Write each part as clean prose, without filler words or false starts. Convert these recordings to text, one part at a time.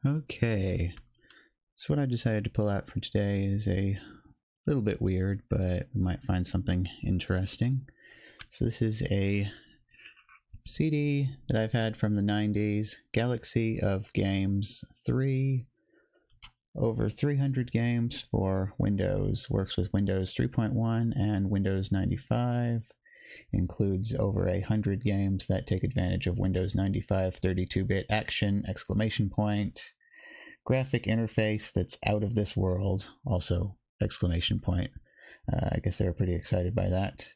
Okay, so what I decided to pull out for today is a little bit weird, but we might find something interesting. So this is a CD that I've had from the 90s, Galaxy of Games 3, over 300 games for Windows, works with Windows 3.1 and Windows 95, includes over 100 games that take advantage of Windows 95 32-bit action, exclamation point, graphic interface that's out of this world, also exclamation point. I guess they were pretty excited by that.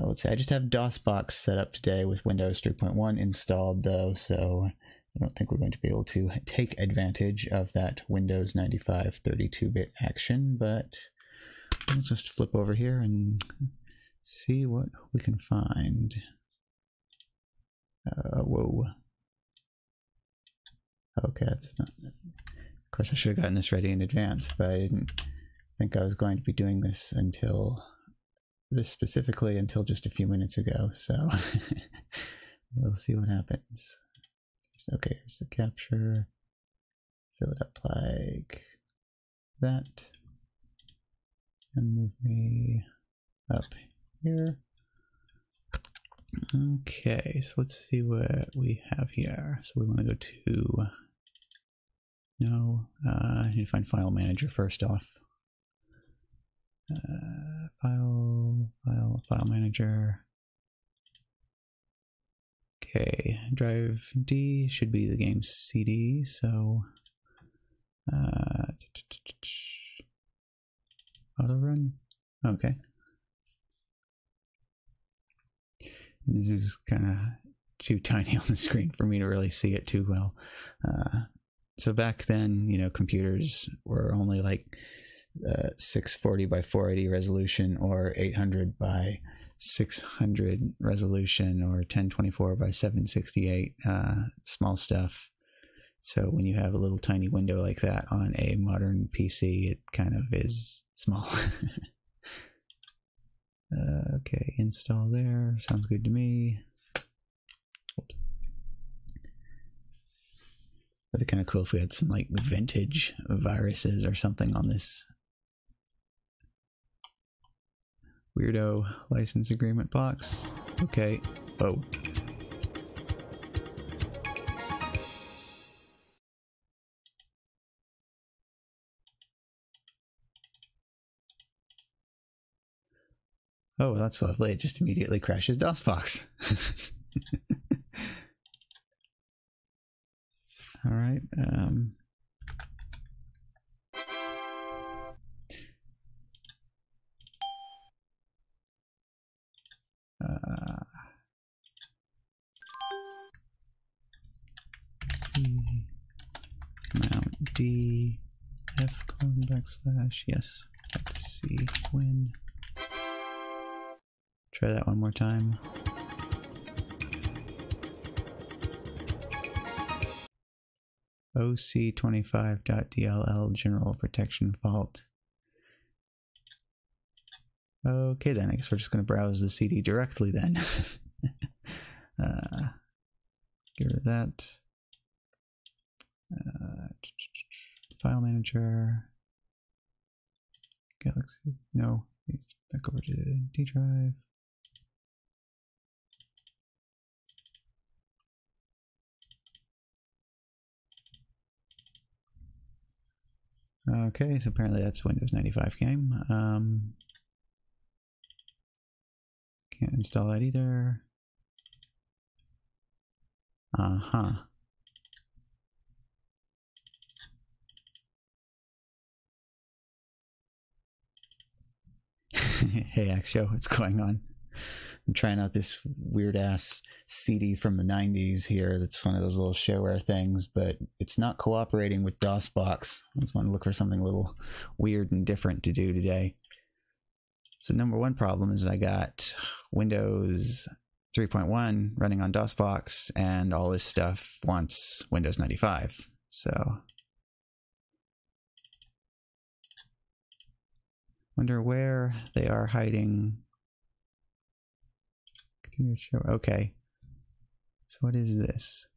Let's see, I just have DOSBox set up today with Windows 3.1 installed though, so I don't think we're going to be able to take advantage of that Windows 95 32-bit action, but let's just flip over here and see what we can find. Whoa. Okay, that's not... Of course, I should have gotten this ready in advance, but I didn't think I was going to be doing this specifically until just a few minutes ago, so we'll see what happens. Okay, here's the capture. Fill it up like that. And move me up here. Okay, so let's see what we have here. So we want to go to... No, I need to find File Manager first off. File Manager. Okay, drive D should be the game's CD, so auto run. Okay. This is kind of too tiny on the screen for me to really see it too well. So back then, you know, computers were only like 640 by 480 resolution, or 800 by 600 resolution, or 1024 by 768, small stuff. So when you have a little tiny window like that on a modern PC, it kind of is small. Okay, install there. Sounds good to me. Oops. That'd be kind of cool if we had some like vintage viruses or something on this weirdo license agreement box. Okay. Oh. Oh, that's lovely. It just immediately crashes DOSBox. All right. Mount D F : yes. Let's see when. Try that one more time. OC25.dll general protection fault. Okay then, I guess we're just going to browse the CD directly then. Get rid of that. File Manager. Galaxy. No, needs back over to D drive. Okay, so apparently that's Windows 95 game. Can't install that either. Hey Axio, what's going on? I'm trying out this weird ass CD from the 90s here. That's one of those little shareware things, but it's not cooperating with DOSBox. I just want to look for something a little weird and different to do today. So number one problem is I got Windows 3.1 running on DOSBox, and all this stuff wants Windows 95. So wonder where they are hiding. Continue to show. Okay. So what is this?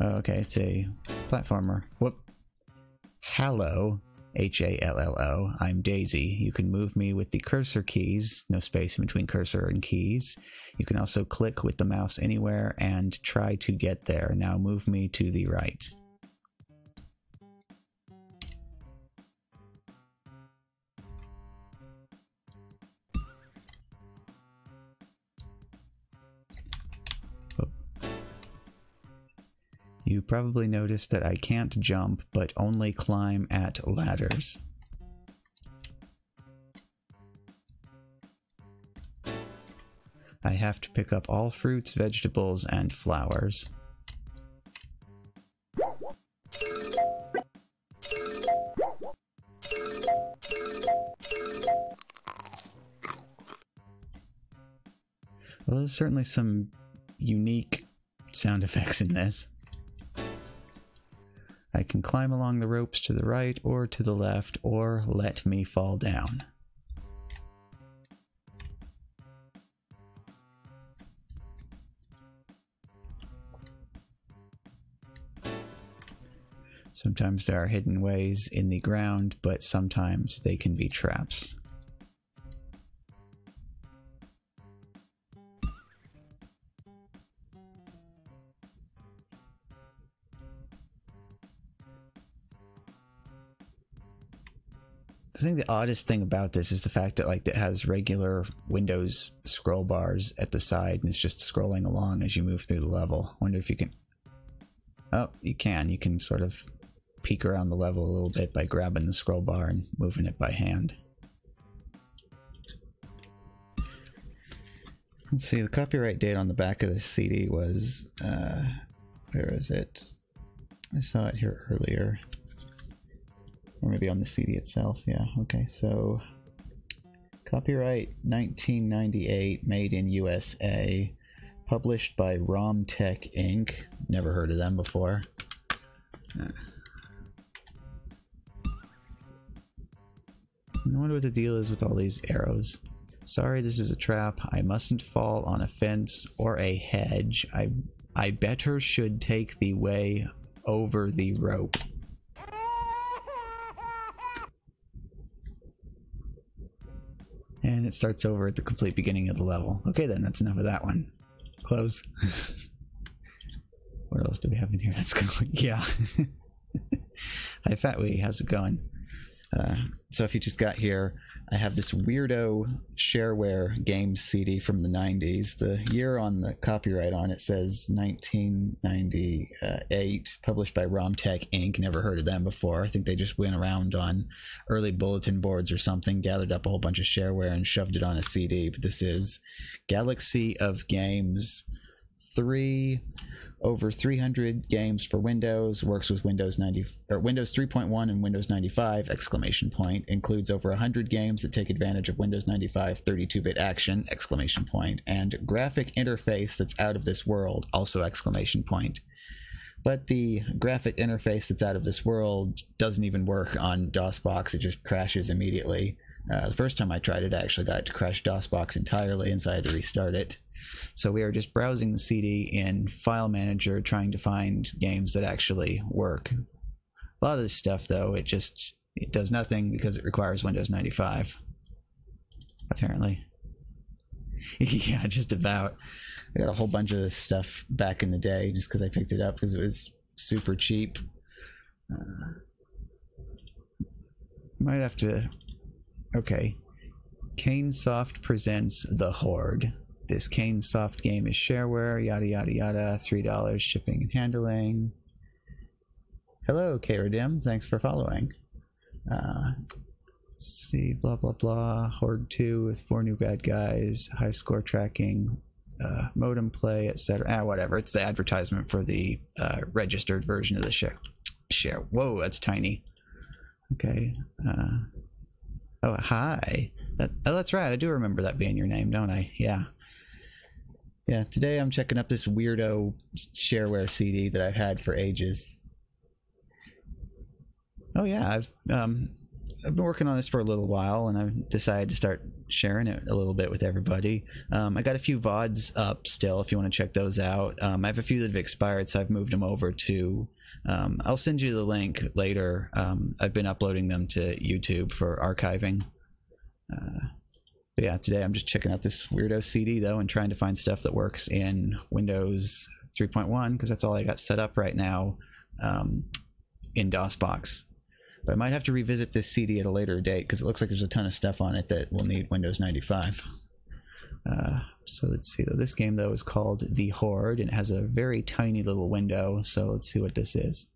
Oh, okay, it's a platformer. Whoop. Hallo, Hallo. I'm Daisy. You can move me with the cursor keys, no space in between cursor and keys. You can also click with the mouse anywhere and try to get there. Now move me to the right. You probably noticed that I can't jump, but only climb at ladders. I have to pick up all fruits, vegetables, and flowers. Well, there's certainly some unique sound effects in this. I can climb along the ropes to the right or to the left, or let me fall down. Sometimes there are hidden ways in the ground, but sometimes they can be traps. I think the oddest thing about this is the fact that it has regular Windows scroll bars at the side, and it's just scrolling along as you move through the level. Wonder if you can... Oh, you can. You can sort of peek around the level a little bit by grabbing the scroll bar and moving it by hand. Let's see, the copyright date on the back of the CD was... where is it? I saw it here earlier. Or maybe on the CD itself, yeah, okay, so copyright 1998, made in USA, published by RomTech Inc. Never heard of them before. I wonder what the deal is with all these arrows. Sorry, this is a trap. I mustn't fall on a fence or a hedge. I better should take the way over the rope. And it starts over at the complete beginning of the level. Okay then, that's enough of that one. Close. What else do we have in here that's going? Yeah. Hi Fatwee, how's it going? So if you just got here, I have this weirdo shareware game CD from the 90s. The year on the copyright on it says 1998, published by RomTech Inc. Never heard of them before. I think they just went around on early bulletin boards or something, gathered up a whole bunch of shareware and shoved it on a CD. But this is Galaxy of Games 3. Over 300 games for Windows, works with Windows 3.1 and Windows 95, exclamation point, includes over 100 games that take advantage of Windows 95 32-bit action, exclamation point, and graphic interface that's out of this world, also exclamation point. But the graphic interface that's out of this world doesn't even work on DOSBox, it just crashes immediately. The first time I tried it, I actually got it to crash DOSBox entirely, and so I had to restart it. So we are just browsing the CD in File Manager, trying to find games that actually work. A lot of this stuff, though, it does nothing because it requires Windows 95. Apparently. Yeah, just about. I got a whole bunch of this stuff back in the day just because I picked it up because it was super cheap. Might have to... Okay. Canesoft presents The Horde. This Canesoft game is shareware, yada yada yada, $3 shipping and handling. Hello, K-Redim, thanks for following. Let's see, blah blah blah, Horde 2 with 4 new bad guys, high score tracking, modem play, etc. Whatever, it's the advertisement for the registered version of the share. Whoa, that's tiny. Okay. Oh, hi. That's right, I do remember that being your name, don't I? Yeah. Yeah, today I'm checking up this weirdo shareware CD that I've had for ages. Oh yeah, I've I've been working on this for a little while, and I've decided to start sharing it a little bit with everybody. I got a few VODs up still if you want to check those out. I have a few that have expired, so I've moved them over to... I'll send you the link later. I've been uploading them to YouTube for archiving. But yeah, today I'm just checking out this weirdo CD, though, and trying to find stuff that works in Windows 3.1, because that's all I got set up right now in DOSBox. But I might have to revisit this CD at a later date because it looks like there's a ton of stuff on it that will need Windows 95. So let's see. This game, though, is called The Horde, and it has a very tiny little window. So let's see what this is.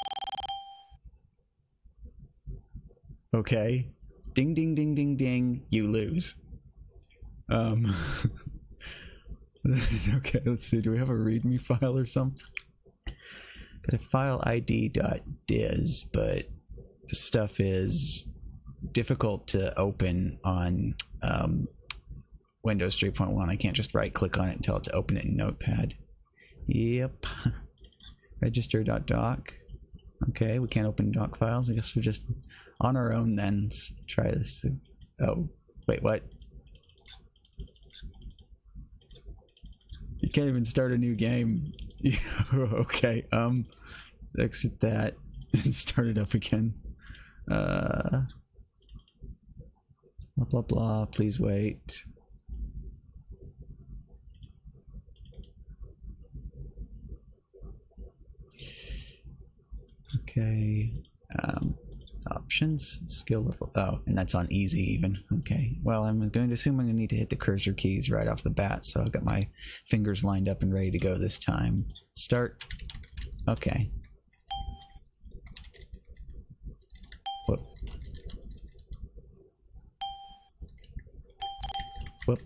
Okay. Ding, ding, ding, ding, ding. You lose. Okay, let's see. Do we have a README file or something? Got a file id.diz, but this stuff is difficult to open on Windows 3.1. I can't just right click on it and tell it to open it in Notepad. Yep. Register.doc. Okay, we can't open doc files. I guess we're just on our own then. Let's try this. Oh, wait, what? You can't even start a new game. Okay, exit that and start it up again. Blah blah blah, please wait. Okay, options, skill level, oh, and that's on easy even. Okay, well, I'm going to assume I'm going to need to hit the cursor keys right off the bat, so I've got my fingers lined up and ready to go this time. Start. Okay. Whoop. Whoop.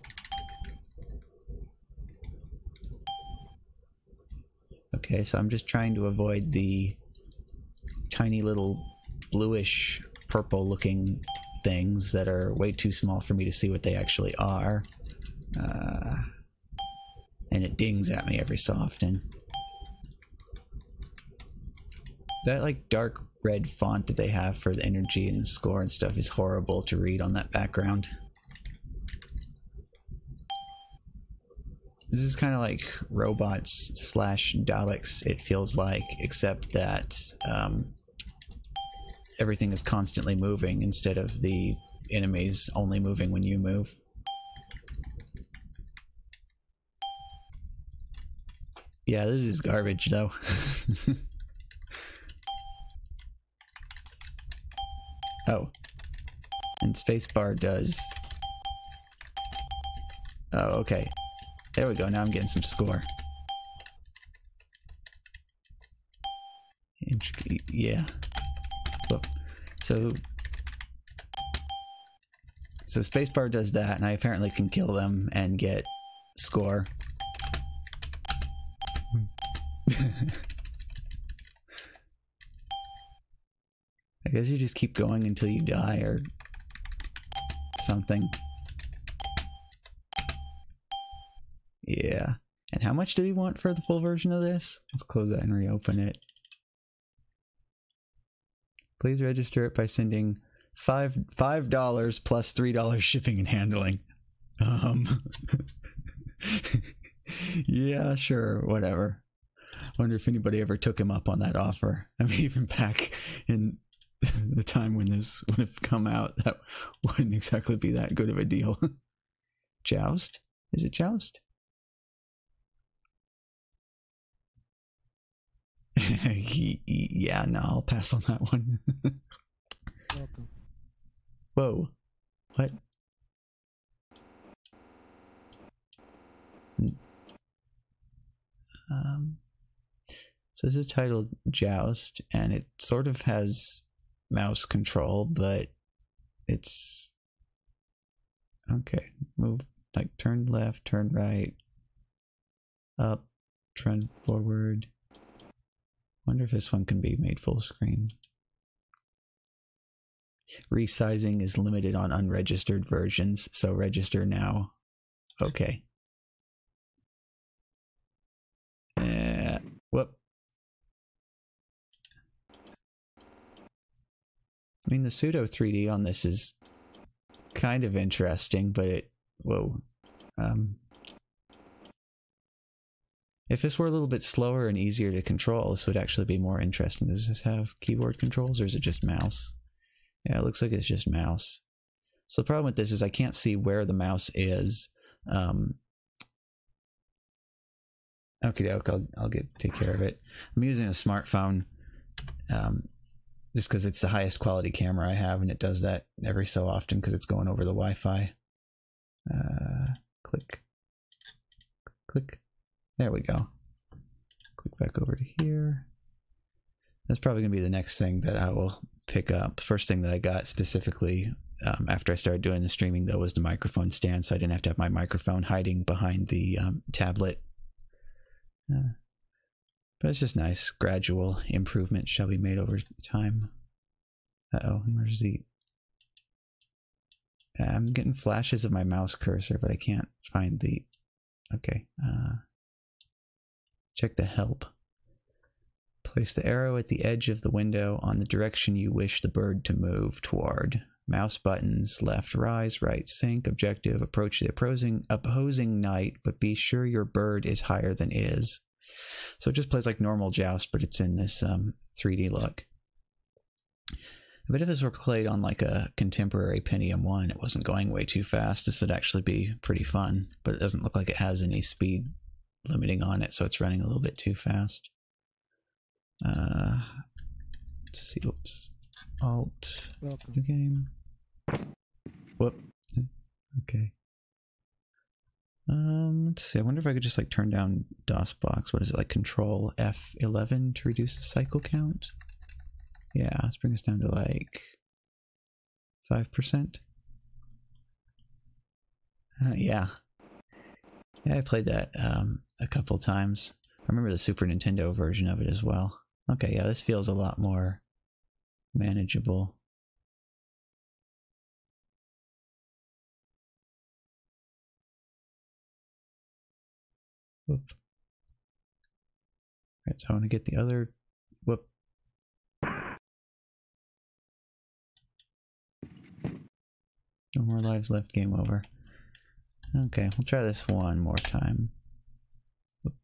Okay, so I'm just trying to avoid the tiny little bluish purple looking things that are way too small for me to see what they actually are. And it dings at me every so often. That like dark red font that they have for the energy and the score and stuff is horrible to read on that background. This is kind of like robots / Daleks, it feels like, except that everything is constantly moving instead of the enemies only moving when you move. Yeah, this is garbage though. Oh. And spacebar does... Oh, okay. There we go, now I'm getting some score. Yeah. So spacebar does that, and I apparently can kill them and get score. I guess you just keep going until you die or something. Yeah. And how much do you want for the full version of this? Let's close that and reopen it. Please register it by sending $5 plus $3 shipping and handling. Yeah, sure, whatever. Wonder if anybody ever took him up on that offer. I mean, even back in the time when this would have come out, that wouldn't exactly be that good of a deal. Joust? Is it Joust? Yeah, no, I'll pass on that one. Welcome. Whoa. What? So this is titled Joust, and it sort of has mouse control, but it's... Okay, move, like turn left, turn right, up, turn forward. Wonder if this one can be made full screen. Resizing is limited on unregistered versions, so register now. Okay. Whoop. mean, the pseudo 3D on this is kind of interesting, but it... Whoa. If this were a little bit slower and easier to control, this would actually be more interesting. Does this have keyboard controls, or is it just mouse? Yeah, it looks like it's just mouse. So the problem with this is I can't see where the mouse is. Okay, I'll take care of it. I'm using a smartphone just because it's the highest quality camera I have, and it does that every so often because it's going over the Wi-Fi. Click. Click. There we go. Click back over to here. That's probably going to be the next thing that I will pick up. The first thing that I got specifically after I started doing the streaming, though, was the microphone stand, so I didn't have to have my microphone hiding behind the tablet. But it's just nice. Gradual improvement shall be made over time. Uh-oh, where's the... I'm getting flashes of my mouse cursor, but I can't find the... Okay. Check the help. Place the arrow at the edge of the window on the direction you wish the bird to move toward. Mouse buttons, left, rise, right, sync, objective, approach the opposing knight, but be sure your bird is higher than is. So it just plays like normal Joust, but it's in this 3D look. But if this were played on like a contemporary Pentium 1, it wasn't going way too fast, this would actually be pretty fun. But it doesn't look like it has any speed limiting on it, so it's running a little bit too fast. Let's see, oops. Alt, new game. Whoop. Okay. Let's see, I wonder if I could just like turn down DOSBox. What is it, like Control F11 to reduce the cycle count? Yeah, let's bring this down to like 5%. Yeah. Yeah, I played that a couple times. I remember the Super Nintendo version of it as well. Okay, yeah, this feels a lot more manageable. Whoop. Alright, so I want to get the other... Whoop. No more lives left, game over. Okay, we'll try this one more time. Whoop.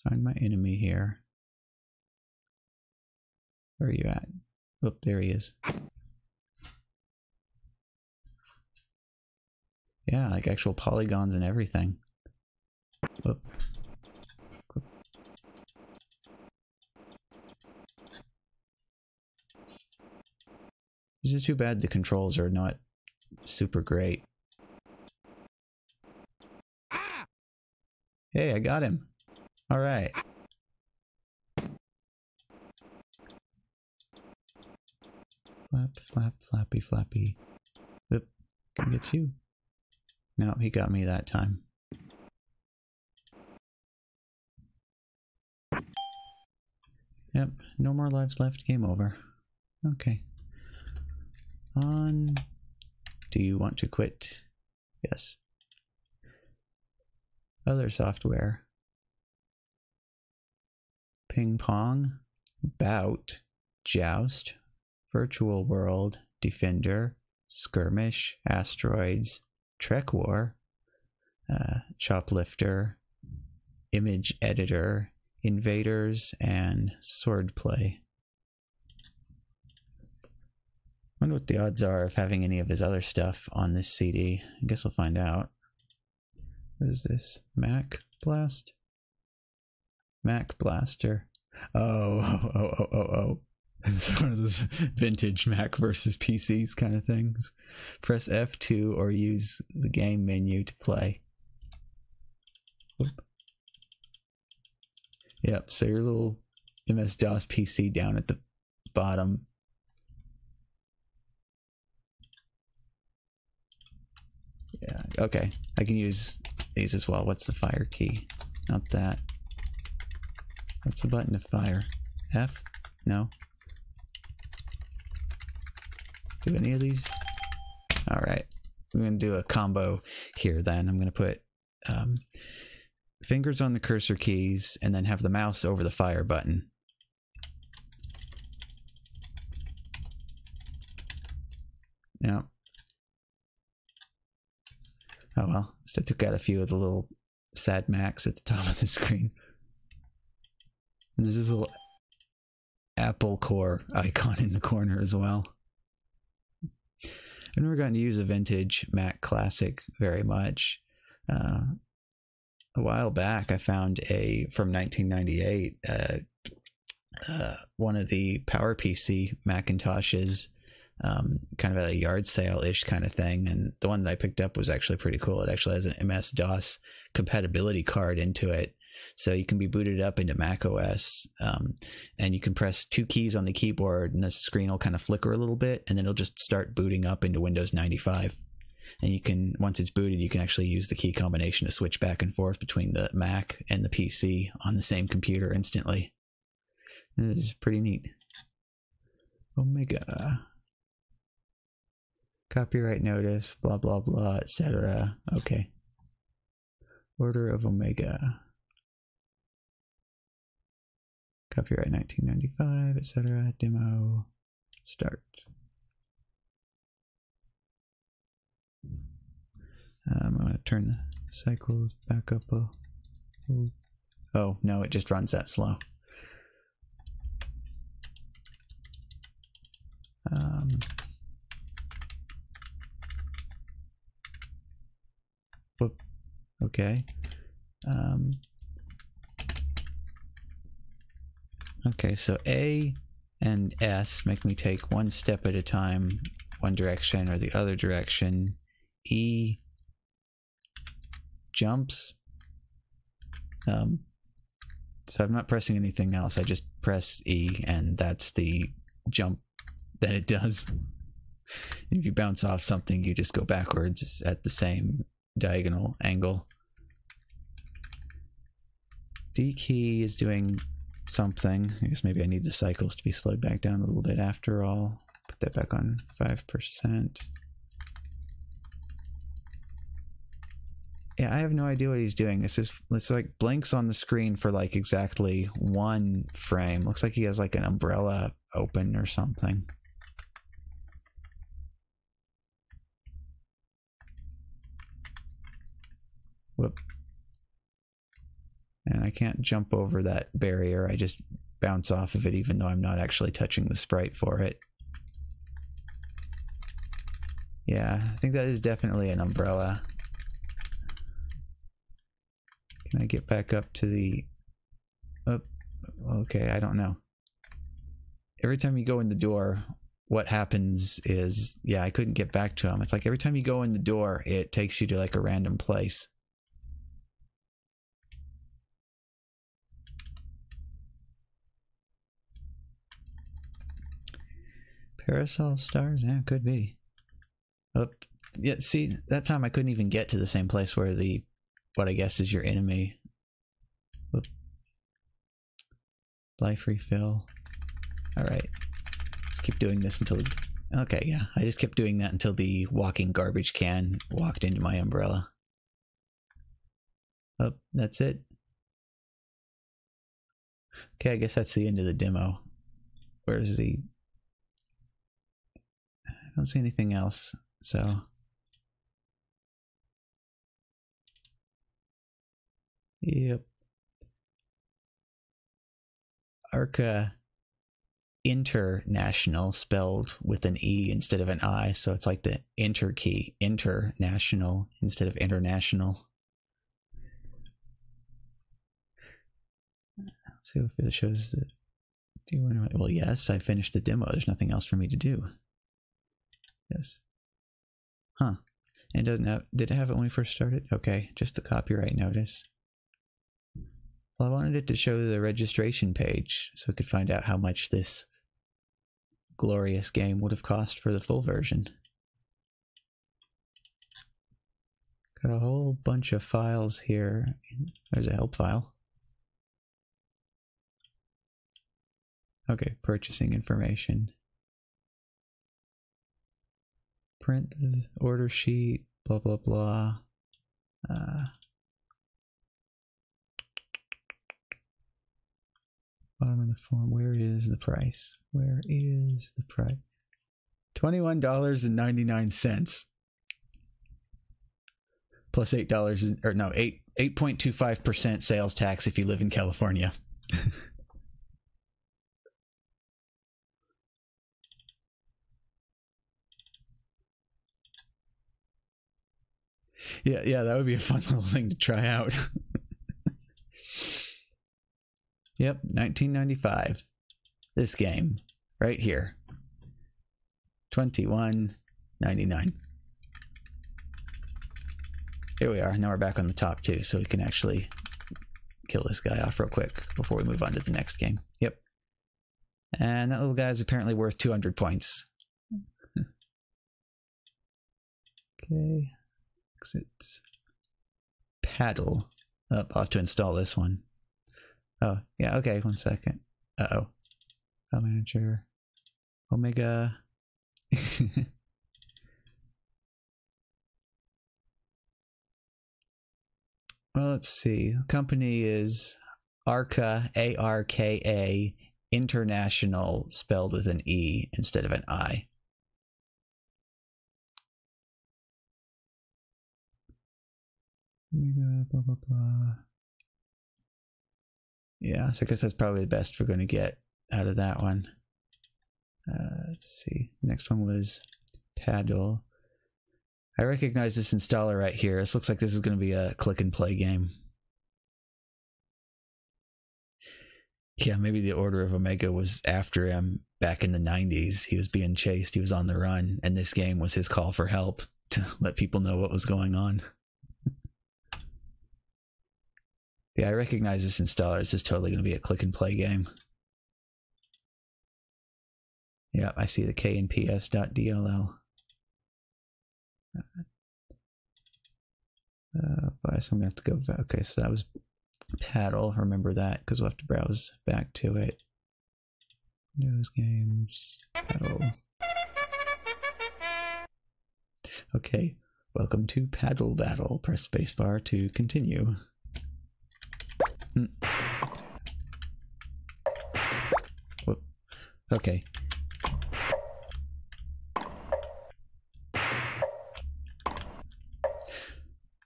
Find my enemy here. Where are you at? Oh, there he is. Yeah, like actual polygons and everything. Whoop. Whoop. It's just too bad the controls are not super great. Hey, I got him. All right. Flap, flap, flappy, flappy. Oop, can get you. No, he got me that time. Yep, no more lives left, game over. Okay. On. Do you want to quit? Yes. Other software. Ping pong. Bout. Joust. Virtual World. Defender. Skirmish. Asteroids. Trek War. Choplifter. Image Editor. Invaders. And Swordplay. I wonder what the odds are of having any of his other stuff on this CD. I guess we'll find out. What is this? Mac Blast? Mac Blaster. Oh. It's one of those vintage Mac versus PCs kind of things. Press F2 or use the game menu to play. Whoop. Yep, so your little MS-DOS PC down at the bottom. Yeah, okay. I can use these as well. What's the fire key? Not that. What's the button to fire? F? No. Do any of these? Alright. I'm going to do a combo here then. I'm going to put fingers on the cursor keys and then have the mouse over the fire button. Yeah. Oh well, so I took out a few of the little sad Macs at the top of the screen. And there's this little Apple Core icon in the corner as well. I've never gotten to use a vintage Mac Classic very much. A while back, I found from 1998, one of the PowerPC Macintoshes, kind of at a yard sale-ish kind of thing, and the one that I picked up was actually pretty cool. It actually has an MS-DOS compatibility card into it, so you can be booted up into Mac OS, and you can press 2 keys on the keyboard, and the screen will kind of flicker a little bit, and then it'll just start booting up into Windows 95. And you can, once it's booted, you can actually use the key combination to switch back and forth between the Mac and the PC on the same computer instantly. And this is pretty neat. Omega. Copyright notice, blah, blah, blah, etc. Okay. Order of Omega. Copyright 1995, etc. Demo. Start. I'm going to turn the cycles back up a little. Oh, no, it just runs that slow. Whoop. Okay. Okay, so A and S make me take one step at a time, one direction or the other direction. E jumps. So I'm not pressing anything else. I just press E, and that's the jump that it does. If you bounce off something, you just go backwards at the same diagonal angle. D key is doing something. I guess maybe I need the cycles to be slowed back down a little bit after all. Put that back on 5%. Yeah, I have no idea what he's doing. It's like blinks on the screen for like exactly 1 frame. Looks like he has like an umbrella open or something. Whoop. And I can't jump over that barrier. I just bounce off of it even though I'm not actually touching the sprite for it. Yeah, I think that is definitely an umbrella. Can I get back up to the... Oh, okay, I don't know. Every time you go in the door, what happens is... Yeah, I couldn't get back to him. It's like every time you go in the door, it takes you to like a random place. Parasol stars? Yeah, could be. Oh, yeah, see, that time I couldn't even get to the same place where the... what I guess is your enemy. Whoop. Life refill. Alright. Just keep doing this until... Okay, yeah. I just kept doing that until the walking garbage can walked into my umbrella. Oh, that's it. Okay, I guess that's the end of the demo. Where's the... I don't see anything else, so... Yep. Arca International spelled with an E instead of an I, so it's like the enter key. International instead of international. Let's see if it shows the... Do you want to... Well, yes, I finished the demo. There's nothing else for me to do. Yes. Huh. And it doesn't have... Did it have it when we first started? Okay, just the copyright notice. Well, I wanted it to show the registration page so we could find out how much this glorious game would have cost for the full version. Got a whole bunch of files here. There's a help file. Okay, purchasing information. Print the order sheet, blah, blah, blah. Bottom of the form, where is the price? Where is the price? $21.99 plus $8 or no 8.25% sales tax if you live in California. Yeah, that would be a fun little thing to try out. Yep, 1995. This game right here. $21.99. Here we are. Now we're back on the top too, so we can actually kill this guy off real quick before we move on to the next game. Yep. And that little guy is apparently worth 200 points. Okay. Exit. Paddle. Oh, I'll have to install this one. Oh, yeah, okay, 1 second. Uh-oh. File manager. Omega. Well, let's see. The company is Arka, A-R-K-A, International, spelled with an E instead of an I. Omega, blah, blah, blah. Yeah, so I guess that's probably the best we're going to get out of that one. Let's see. Next one was Paddle. I recognize this installer right here. This looks like this is going to be a click and play game. Yeah, maybe the Order of Omega was after him back in the 90s. He was being chased. He was on the run. And this game was his call for help to let people know what was going on. Yeah, I recognize this installer. This is totally going to be a click and play game. Yeah, I see the knps.dll. So I'm going to have to go back. Okay, so that was Paddle. Remember that because we'll have to browse back to it. Windows games. Paddle. Okay, welcome to Paddle Battle. Press spacebar to continue. Whoop. Okay.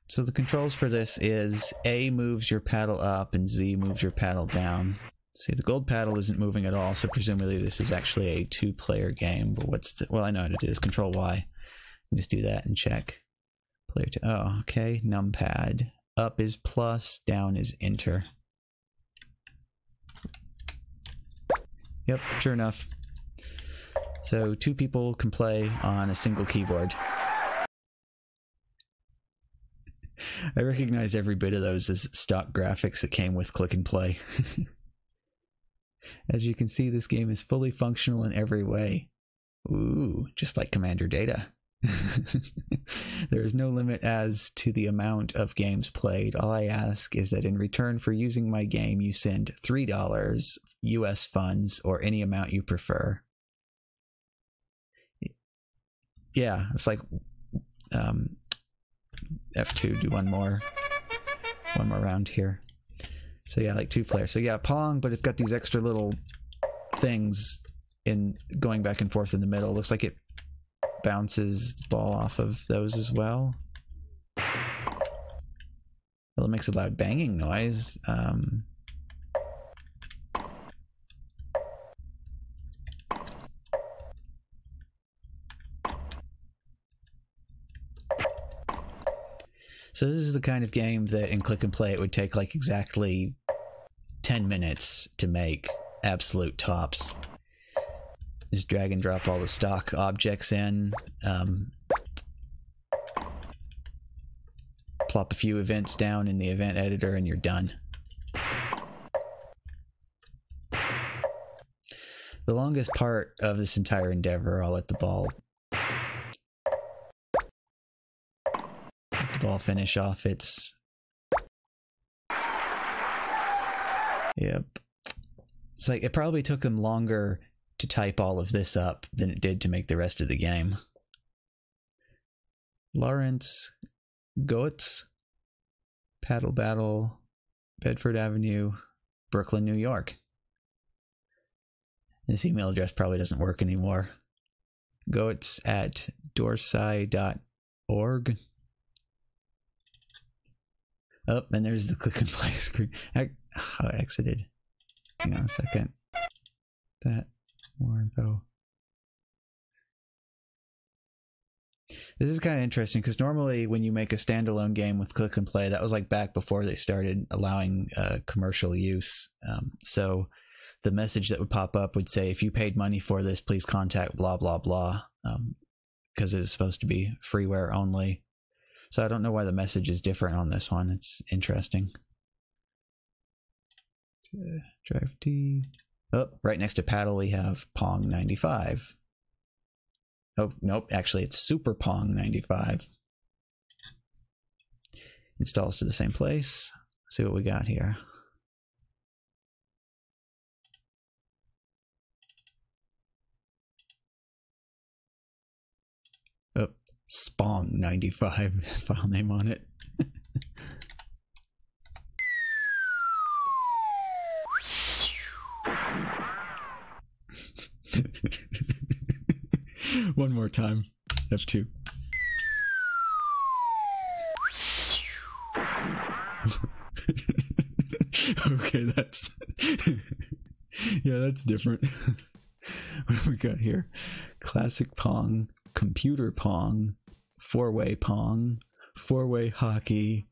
So the controls for this is A moves your paddle up and Z moves your paddle down. See, the gold paddle isn't moving at all, so presumably this is actually a two-player game. But well, I know how to do this. Control Y. Just do that and check. Player 2. Oh, okay. Numpad. Up is plus, down is enter. Yep, sure enough. So 2 people can play on a single keyboard. I recognize every bit of those as stock graphics that came with Click and Play. As you can see, this game is fully functional in every way. Ooh, just like Commander Data. There is no limit as to the amount of games played. All I ask is that in return for using my game, you send $3 US funds or any amount you prefer. Yeah, it's like F2, do one more round here. So yeah, like 2 players. So yeah, Pong, but it's got these extra little things in going back and forth in the middle. Looks like it bounces the ball off of those as well. Well, it makes a loud banging noise. So this is the kind of game that in Click and Play it would take like exactly 10 minutes to make absolute tops. Just drag and drop all the stock objects in, plop a few events down in the event editor, and you're done. The longest part of this entire endeavor, I'll let the ball finish off its... Yep. It's like it probably took them longer to type all of this up than it did to make the rest of the game. Lawrence Goetz, Paddle Battle, Bedford Avenue, Brooklyn, New York. This email address probably doesn't work anymore. Goats at dorsai.org. Oh, and there's the click and play screen. I exited. Hang on a second. That more info. This is kind of interesting because normally when you make a standalone game with click and play, that was like back before they started allowing commercial use. So the message that would pop up would say, if you paid money for this, please contact blah, blah, blah, because it was supposed to be freeware only. So I don't know why the message is different on this one. It's interesting. Drive D. Oh, right next to paddle we have Pong 95. Oh, nope, actually it's Super Pong 95. Installs to the same place. Let's see what we got here. Oh, Spong 95 file name on it. One more time. F2. Okay, that's yeah, that's different. What do we got here? Classic Pong, Computer Pong, Four-Way Pong, Four-Way Hockey,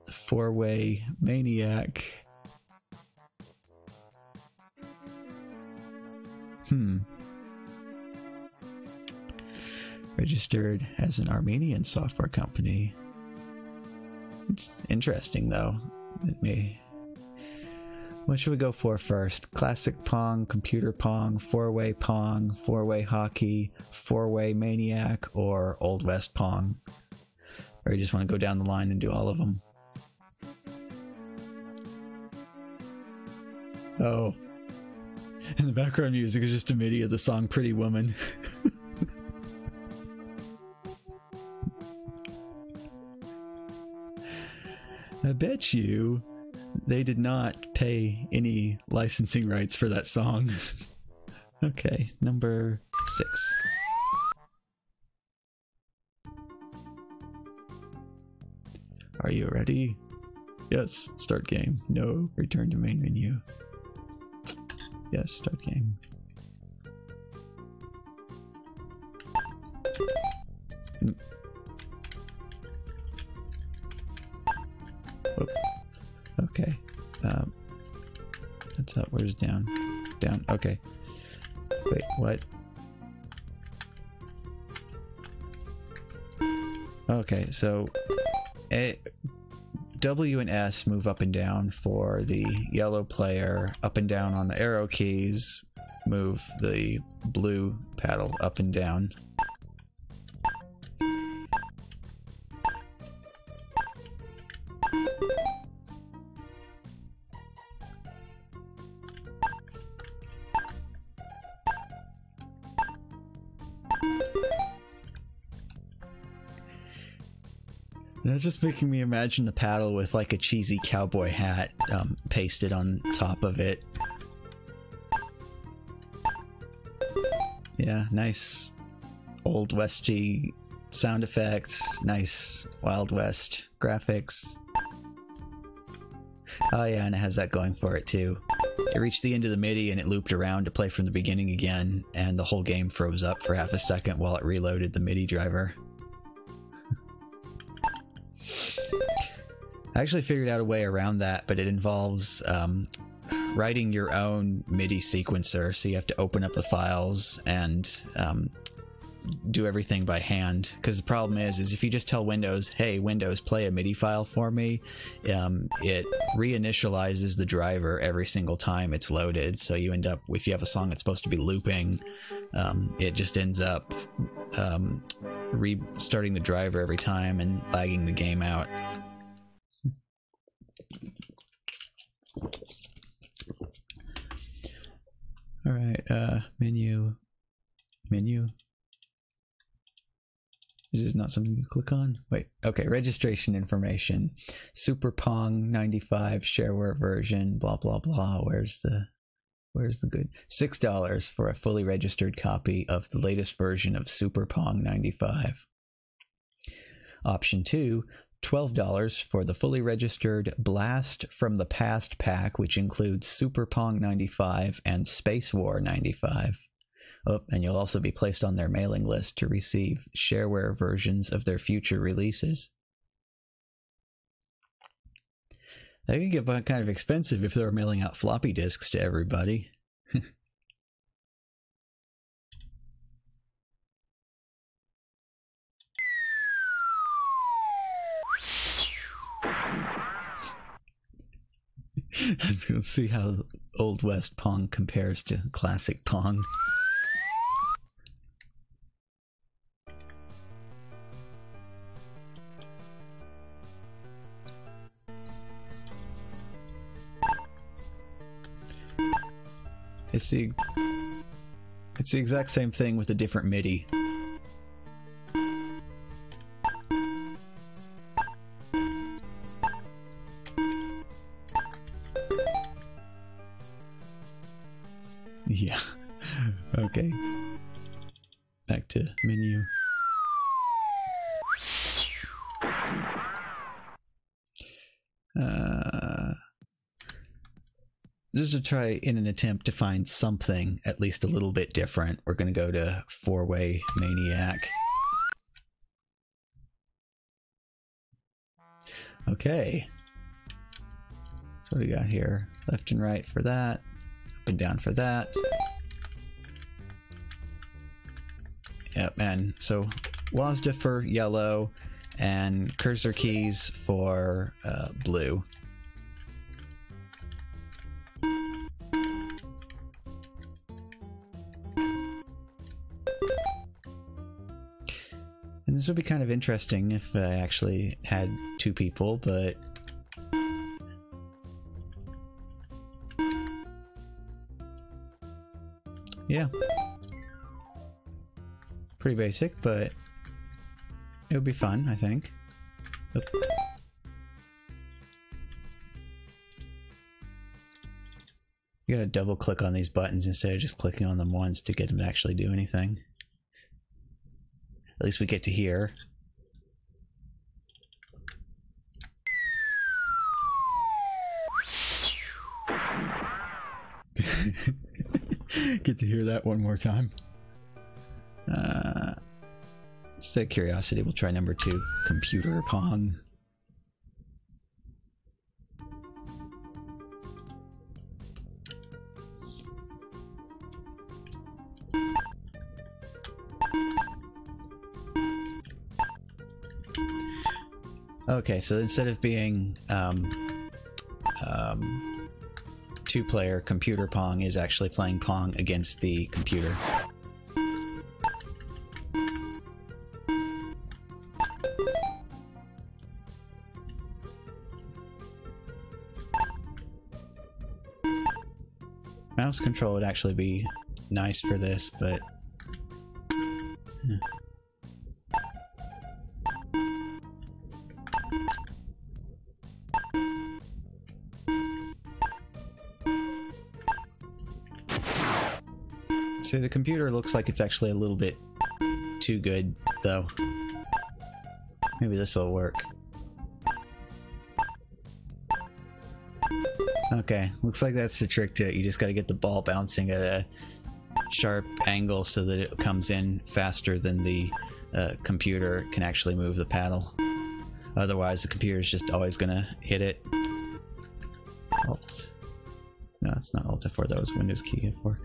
Four-Way Maniac. Registered as an Armenian software company. It's interesting, though. What should we go for first? Classic Pong, Computer Pong, Four-Way Pong, Four-Way Hockey, Four-Way Maniac, or Old West Pong? Or you just want to go down the line and do all of them? Oh. And the background music is just a MIDI of the song Pretty Woman. I bet you they did not pay any licensing rights for that song. Okay, number 6. Are you ready? Yes, start game. No, return to main menu. Yes, start game. Oh, okay. That's up. Where's down? Down. Okay. Wait, what? Okay, so W and S move up and down for the yellow player. Up and down on the arrow keys move the blue paddle up and down. That's just making me imagine the paddle with like a cheesy cowboy hat pasted on top of it. Yeah, nice Old Westy sound effects, nice Wild West graphics. Oh yeah, and it has that going for it too. It reached the end of the MIDI and it looped around to play from the beginning again, and the whole game froze up for half a second while it reloaded the MIDI driver. I actually figured out a way around that, but it involves writing your own MIDI sequencer, so you have to open up the files and do everything by hand. Because the problem is if you just tell Windows, hey, Windows, play a MIDI file for me, it reinitializes the driver every single time it's loaded. So you end up, if you have a song that's supposed to be looping, it just ends up restarting the driver every time and lagging the game out. All right, menu. This is not something you click on. Wait, okay, registration information. Super Pong 95 shareware version, blah, blah, blah. Where's the Where's the good? $6 for a fully registered copy of the latest version of Super Pong 95. Option 2, $12 for the fully registered Blast from the Past pack, which includes Super Pong 95 and Space War 95. Oh, and you'll also be placed on their mailing list to receive shareware versions of their future releases. That could get kind of expensive if they were mailing out floppy disks to everybody. Let's see how Old West Pong compares to classic Pong. It's the exact same thing with a different MIDI. Yeah. Okay. Back to menu. Just to try in an attempt to find something at least a little bit different, we're going to go to Four-Way Maniac. Okay. So what do we got here? Left and right for that. Up and down for that. Yep, and so WASDA for yellow and cursor keys for blue. And this would be kind of interesting if I actually had two people, but yeah. Pretty basic, but it would be fun, I think. Oop. You gotta double click on these buttons instead of just clicking on them once to get them to actually do anything. At least we get to hear. Get to hear that one more time. Just out of curiosity, we'll try number 2, Computer Pong. Okay, so instead of being two-player, Computer Pong is actually playing Pong against the computer. Mouse control would actually be nice for this, but see, the computer looks like it's actually a little bit too good, though. Maybe this will work. Okay, looks like that's the trick to it. You just gotta get the ball bouncing at a sharp angle so that it comes in faster than the computer can actually move the paddle. Otherwise, the computer's just always gonna hit it. Alt. No, it's not Alt F4, that was Windows key F4.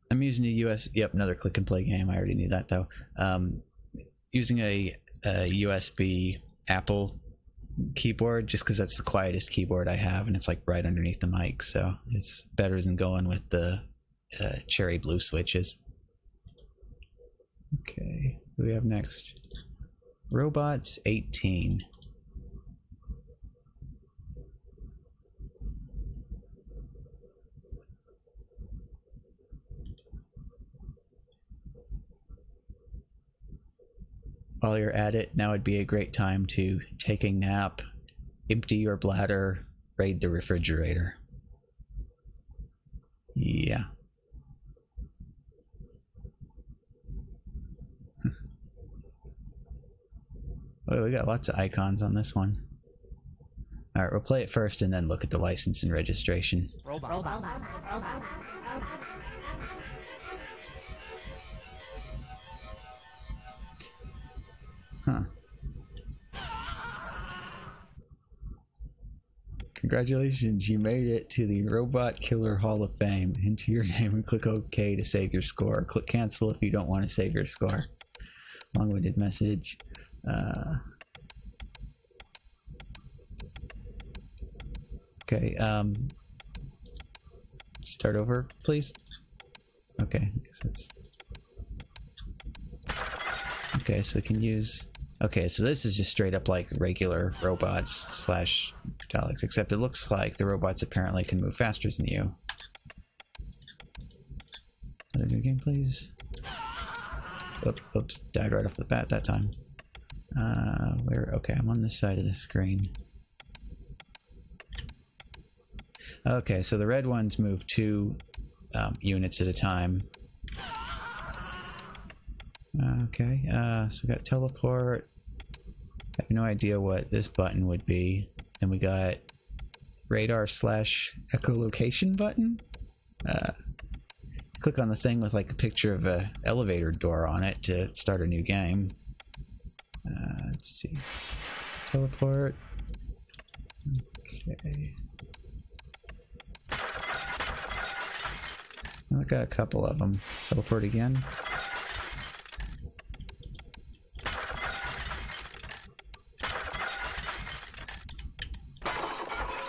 I'm using a yep, another click and play game. I already knew that though. Using a USB Apple keyboard just because that's the quietest keyboard I have, and it's like right underneath the mic, so it's better than going with the cherry blue switches. Okay, what do we have next? Robots 18. While you're at it, now would be a great time to take a nap, empty your bladder, raid the refrigerator. Yeah. Oh, we got lots of icons on this one. Alright, we'll play it first and then look at the license and registration. Robot. Huh. Congratulations, you made it to the Robot Killer Hall of Fame. Enter your name and click OK to save your score. Click cancel if you don't want to save your score. Long-winded message. Okay, start over, please. Okay, I guess that's... Okay, so we can use... Okay, so this is just straight up like regular robots slash Daleks, except it looks like the robots apparently can move faster than you. Another new game, please. Oops, died right off the bat that time. Okay, I'm on this side of the screen. Okay, so the red ones move 2 units at a time. Okay, so we got teleport. I have no idea what this button would be. Then we got radar slash echolocation button. Click on the thing with like a picture of a elevator door on it to start a new game. Let's see. Teleport. Okay. I got a couple of them. Teleport again.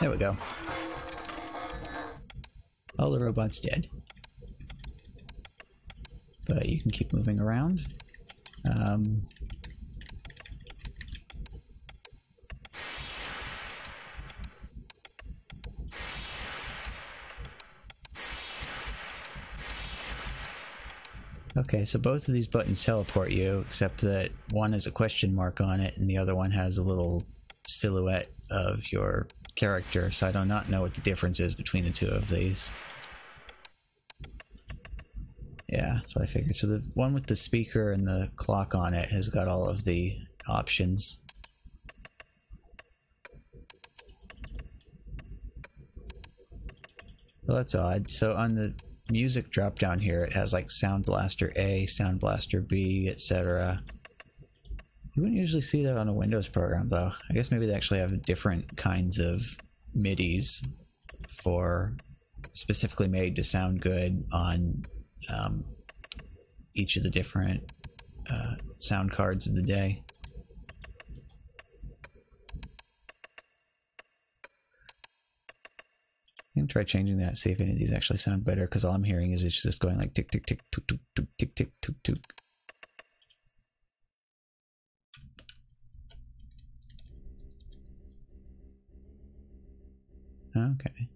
There we go. All the robots dead. But you can keep moving around. Okay, so both of these buttons teleport you, except that one has a question mark on it and the other one has a little silhouette of your character, so I do not know what the difference is between the two of these. Yeah, that's what I figured. So the one with the speaker and the clock on it has got all of the options. Well, that's odd. So on the music drop down here, it has like Sound Blaster A, Sound Blaster B, etc. You wouldn't usually see that on a Windows program, though. I guess maybe they actually have different kinds of MIDIs for specifically made to sound good on each of the different sound cards of the day. I'm gonna try changing that, see if any of these actually sound better, because all I'm hearing is it's just going like tick tick tick took took took tick tick took took. Okay.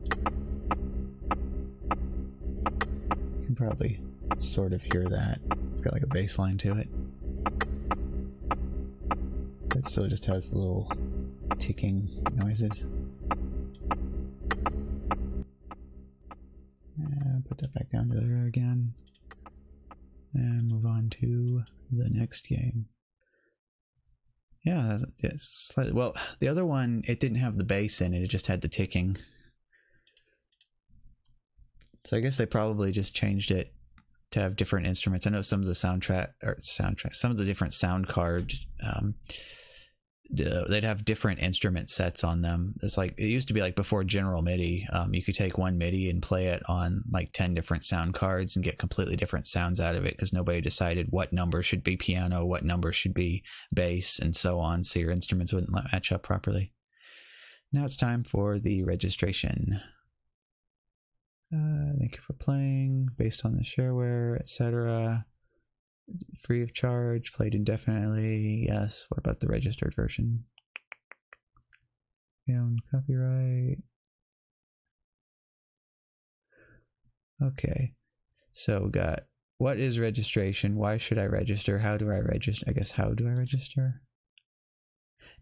You can probably sort of hear that. It's got like a bass line to it. It still just has the little ticking noises. Put that back down to there again. And move on to the next game. Yeah, it's slightly... Well, the other one, it didn't have the bass in it, it just had the ticking. So I guess they probably just changed it to have different instruments. I know some of the some of the different sound card, they'd have different instrument sets on them. It's like, it used to be like before General MIDI, you could take one MIDI and play it on like 10 different sound cards and get completely different sounds out of it, because nobody decided what number should be piano, what number should be bass, and so on, so your instruments wouldn't match up properly. Now it's time for the registration. Thank you for playing, based on the shareware, etc. Free of charge, played indefinitely. Yes. What about the registered version? Own copyright. Okay. So we got, what is registration? Why should I register? How do I register? I guess, how do I register?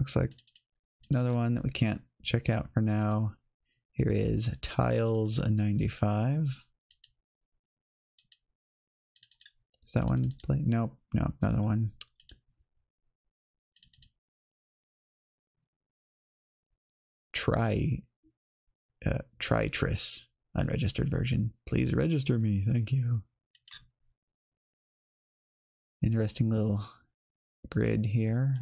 looks like another one that we can't check out for now. Here is Tiles 95. Is that one play? Nope, nope, another one. Tritris, unregistered version. Please register me, thank you. Interesting little grid here.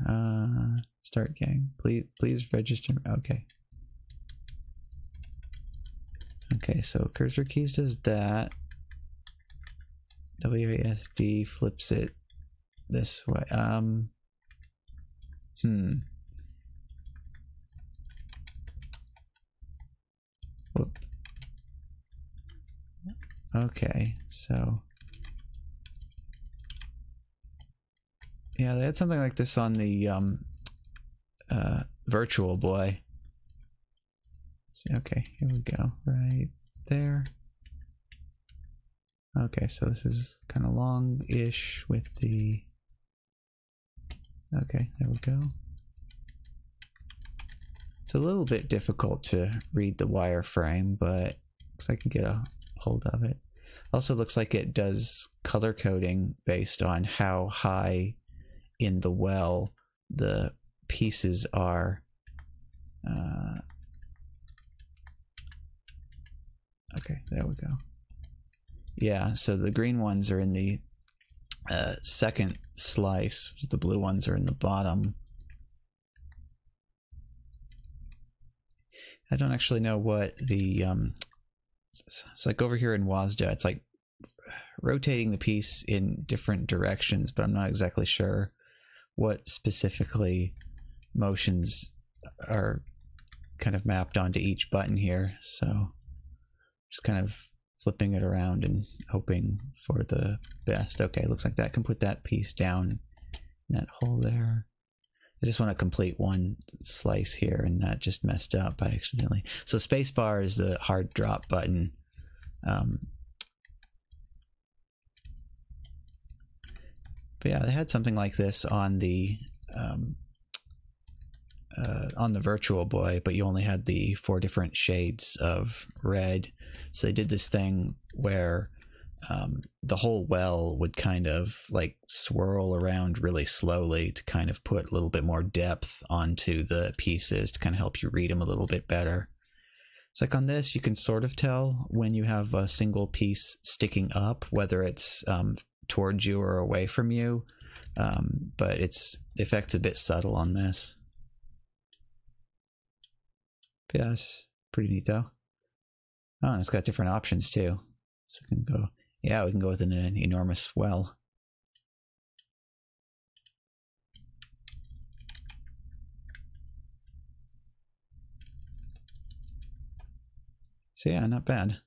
Start game. Please register. Okay. Okay, so cursor keys does that. WASD flips it this way. Whoop. Okay, so yeah, they had something like this on the Virtual Boy. See, okay, here we go, right there. Okay, so this is kind of long-ish with the... Okay, there we go. It's a little bit difficult to read the wireframe, but looks like I can get a hold of it. Also looks like it does color coding based on how high in the well the pieces are. Okay, there we go. Yeah, so the green ones are in the second slice. The blue ones are in the bottom. I don't actually know what the... it's like over here in WASDA, it's like rotating the piece in different directions, but I'm not exactly sure what specifically motions are kind of mapped onto each button here. So just kind of flipping it around and hoping for the best. Okay, looks like that can put that piece down in that hole there. I just want to complete one slice here, and that just messed up by accidentally. So spacebar is the hard drop button. But yeah, they had something like this on the Virtual Boy, but you only had the 4 different shades of red. So they did this thing where the whole well would kind of like swirl around really slowly to kind of put a little bit more depth onto the pieces to kind of help you read them a little bit better. It's like on this, you can sort of tell when you have a single piece sticking up, whether it's towards you or away from you, but the effect's a bit subtle on this. But yeah, it's pretty neat though. Oh, and it's got different options too. So we can go, yeah, we can go with an enormous well. So yeah, not bad.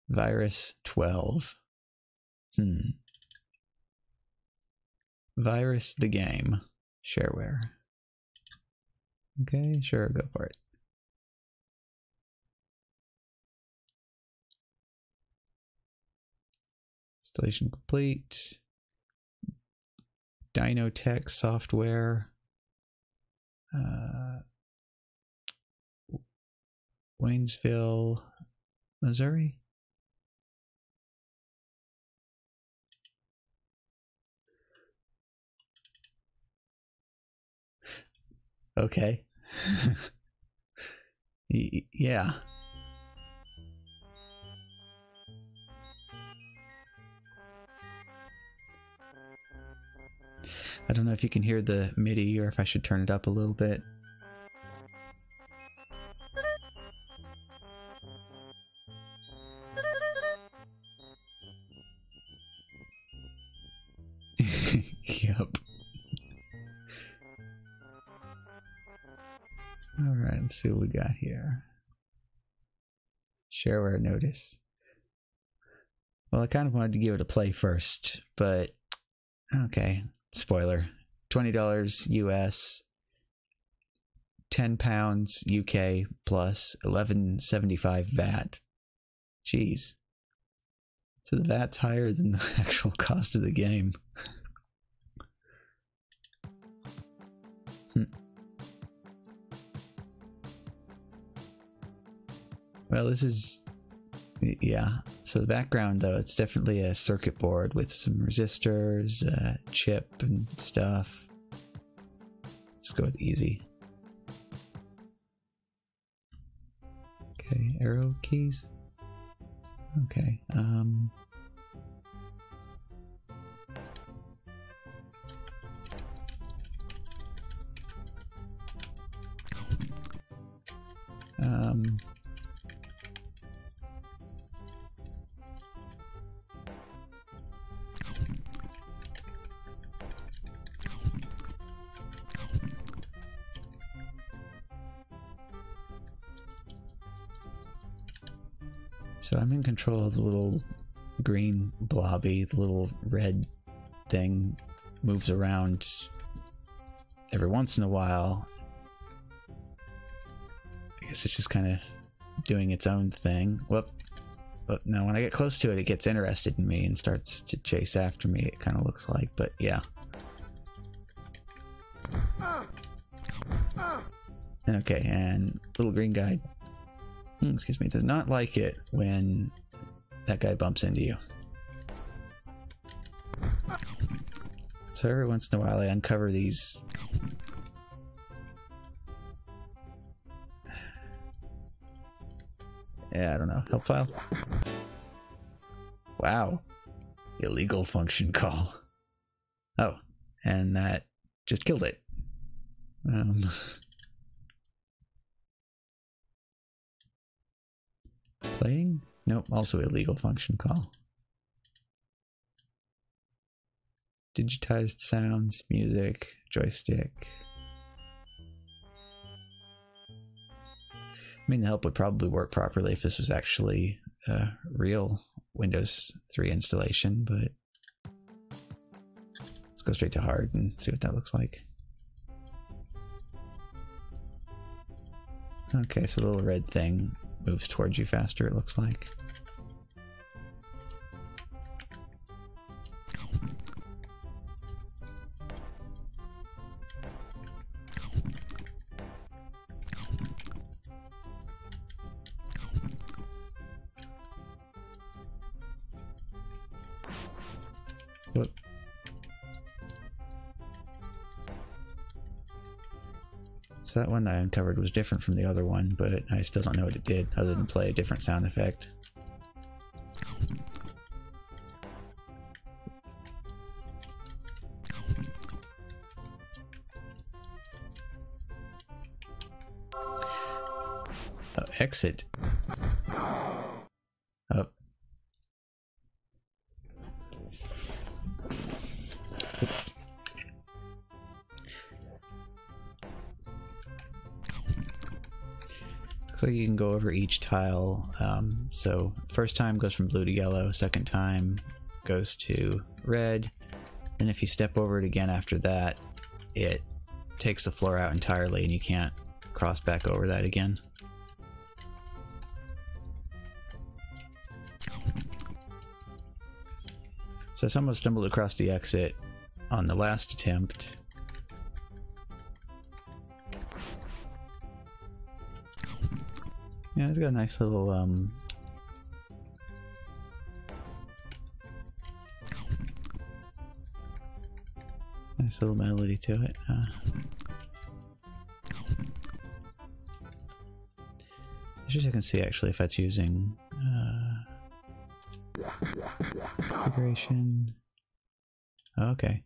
Virus 12. Virus the game. Shareware. Okay, sure, go for it. Installation complete. Dynotech software. Waynesville, Missouri. Okay. Yeah. I don't know if you can hear the MIDI or if I should turn it up a little bit. Yep. Alright, let's see what we got here. Shareware notice. Well, I kind of wanted to give it a play first, but okay. Spoiler. $20 US, £10 UK plus $11.75 VAT. Jeez. So the VAT's higher than the actual cost of the game. Well, this is... yeah. So the background, though, it's definitely a circuit board with some resistors, chip and stuff. Let's go with easy. Okay, arrow keys. Okay, so I'm in control of the little green blobby. The little red thing moves around every once in a while. I guess it's just kind of doing its own thing. Whoop. But now when I get close to it, it gets interested in me and starts to chase after me, it kind of looks like. But yeah. Okay, and little green guy, excuse me, does not like it when that guy bumps into you. So every once in a while I uncover these I don't know, help file? Wow. Illegal function call. Oh, and that just killed it. Playing? Nope, also illegal function call. Digitized sounds, music, joystick. I mean, the help would probably work properly if this was actually a real Windows 3 installation, but let's go straight to hard and see what that looks like. Okay, so the little red thing moves towards you faster, it looks like. Whoop. So that one that I uncovered was different from the other one, but I still don't know what it did other than play a different sound effect. Oh, exit. Oh. Looks like you can go over each tile. So first time goes from blue to yellow, second time goes to red. Then if you step over it again after that, it takes the floor out entirely and you can't cross back over that again. So someone stumbled across the exit on the last attempt. Yeah, it's got a nice little nice little melody to it. As you can see, actually, if that's using configuration. Okay.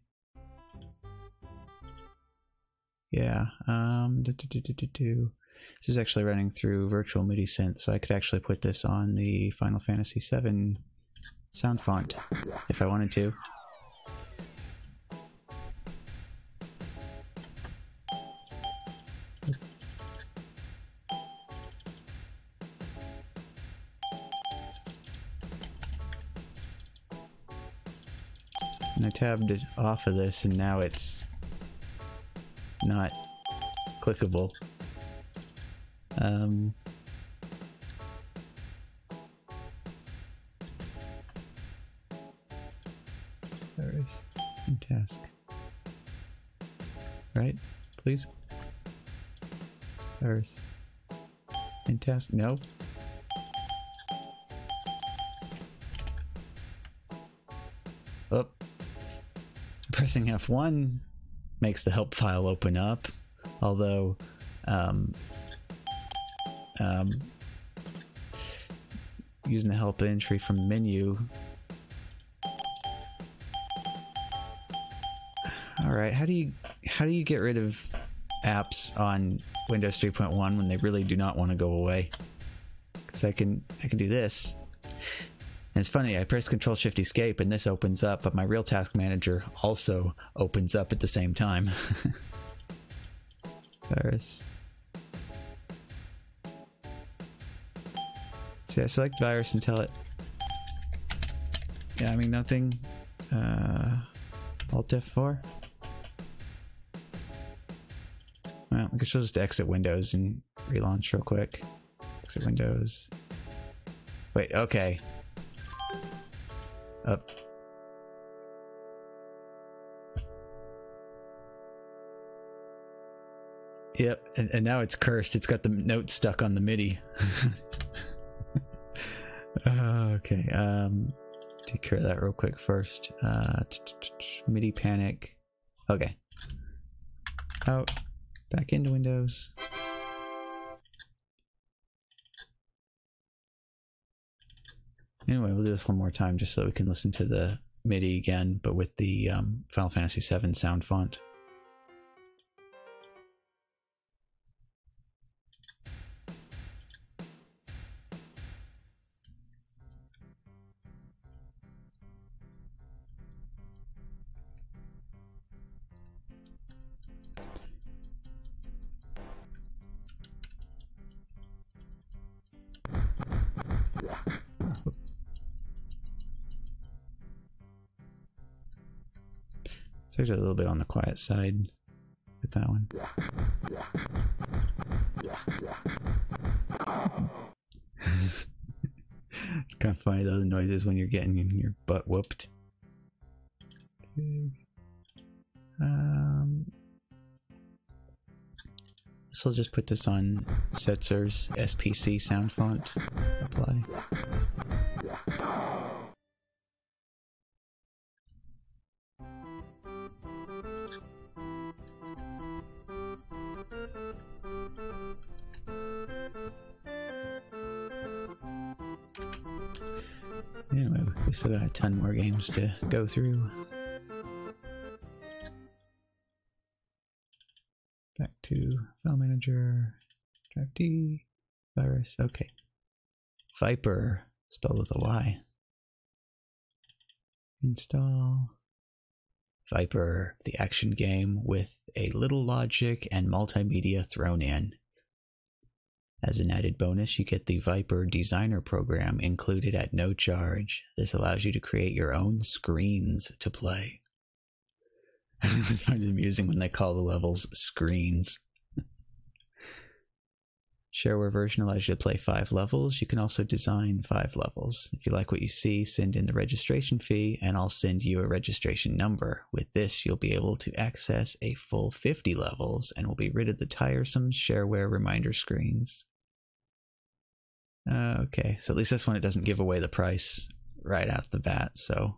Yeah. This is actually running through Virtual MIDI Synth, so I could actually put this on the Final Fantasy VII sound font if I wanted to. And I tabbed it off of this, and now it's not clickable. There is in task. Right? Please? There's in task. No. Oh, pressing F1 makes the help file open up, although using the help entry from the menu. All right, how do you get rid of apps on Windows 3.1 when they really do not want to go away? Because I can do this. And it's funny, I press Control-Shift-Escape and this opens up, but my Real Task Manager also opens up at the same time. Virus. See, I select virus and tell it. Yeah, I mean, nothing. Alt F4. Well, I guess I'll just exit Windows and relaunch real quick. Exit Windows. Wait, okay. Up. Yep, and now it's cursed. It's got the note stuck on the MIDI. Okay, take care of that real quick first. MIDI panic. Okay. Out. Back into Windows. Anyway, we'll do this one more time just so we can listen to the MIDI again, but with the Final Fantasy VII sound font. It's actually a little bit on the quiet side with that one. It's kind of funny though, the noises when you're getting your butt whooped. So I'll just put this on Setzer's SPC sound font. Apply. Anyway, we still got a ton more games to go through. Back to File Manager, Drive D, Virus, okay. Viper, spelled with a Y. Install. Viper, the action game with a little logic and multimedia thrown in. As an added bonus, you get the Viper Designer program included at no charge. This allows you to create your own screens to play. I always find it amusing when they call the levels screens. Shareware version allows you to play 5 levels. You can also design 5 levels. If you like what you see, send in the registration fee and I'll send you a registration number. With this, you'll be able to access a full 50 levels and will be rid of the tiresome shareware reminder screens. Okay, so at least this one, it doesn't give away the price right out the bat, so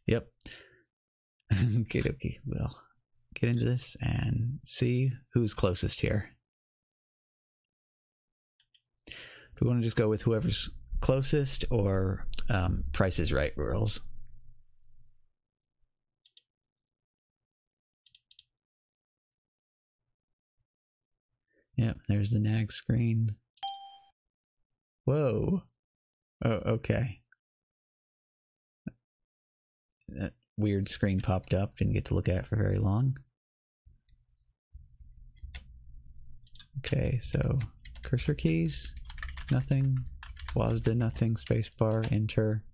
yep. Okay, we'll get into this and see who's closest here. Do we want to just go with whoever's closest or Price is Right rules? Yep, there's the nag screen. Whoa. Oh, okay. That weird screen popped up. Didn't get to look at it for very long. Okay, so cursor keys, nothing. WASD, nothing. Spacebar, enter.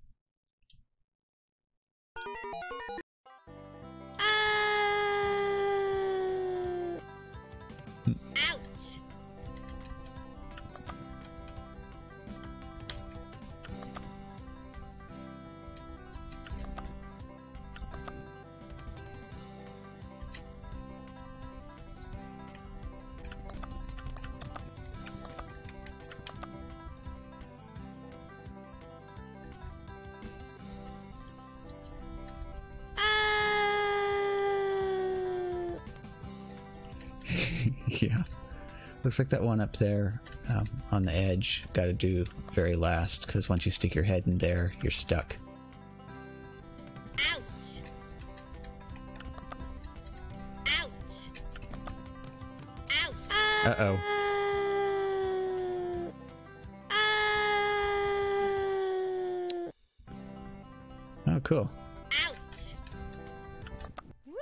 Yeah. Looks like that one up there on the edge. Got to do very last, because once you stick your head in there, you're stuck. Ouch! Ouch! Ouch! Uh-oh. Oh, cool. Ouch! Woo!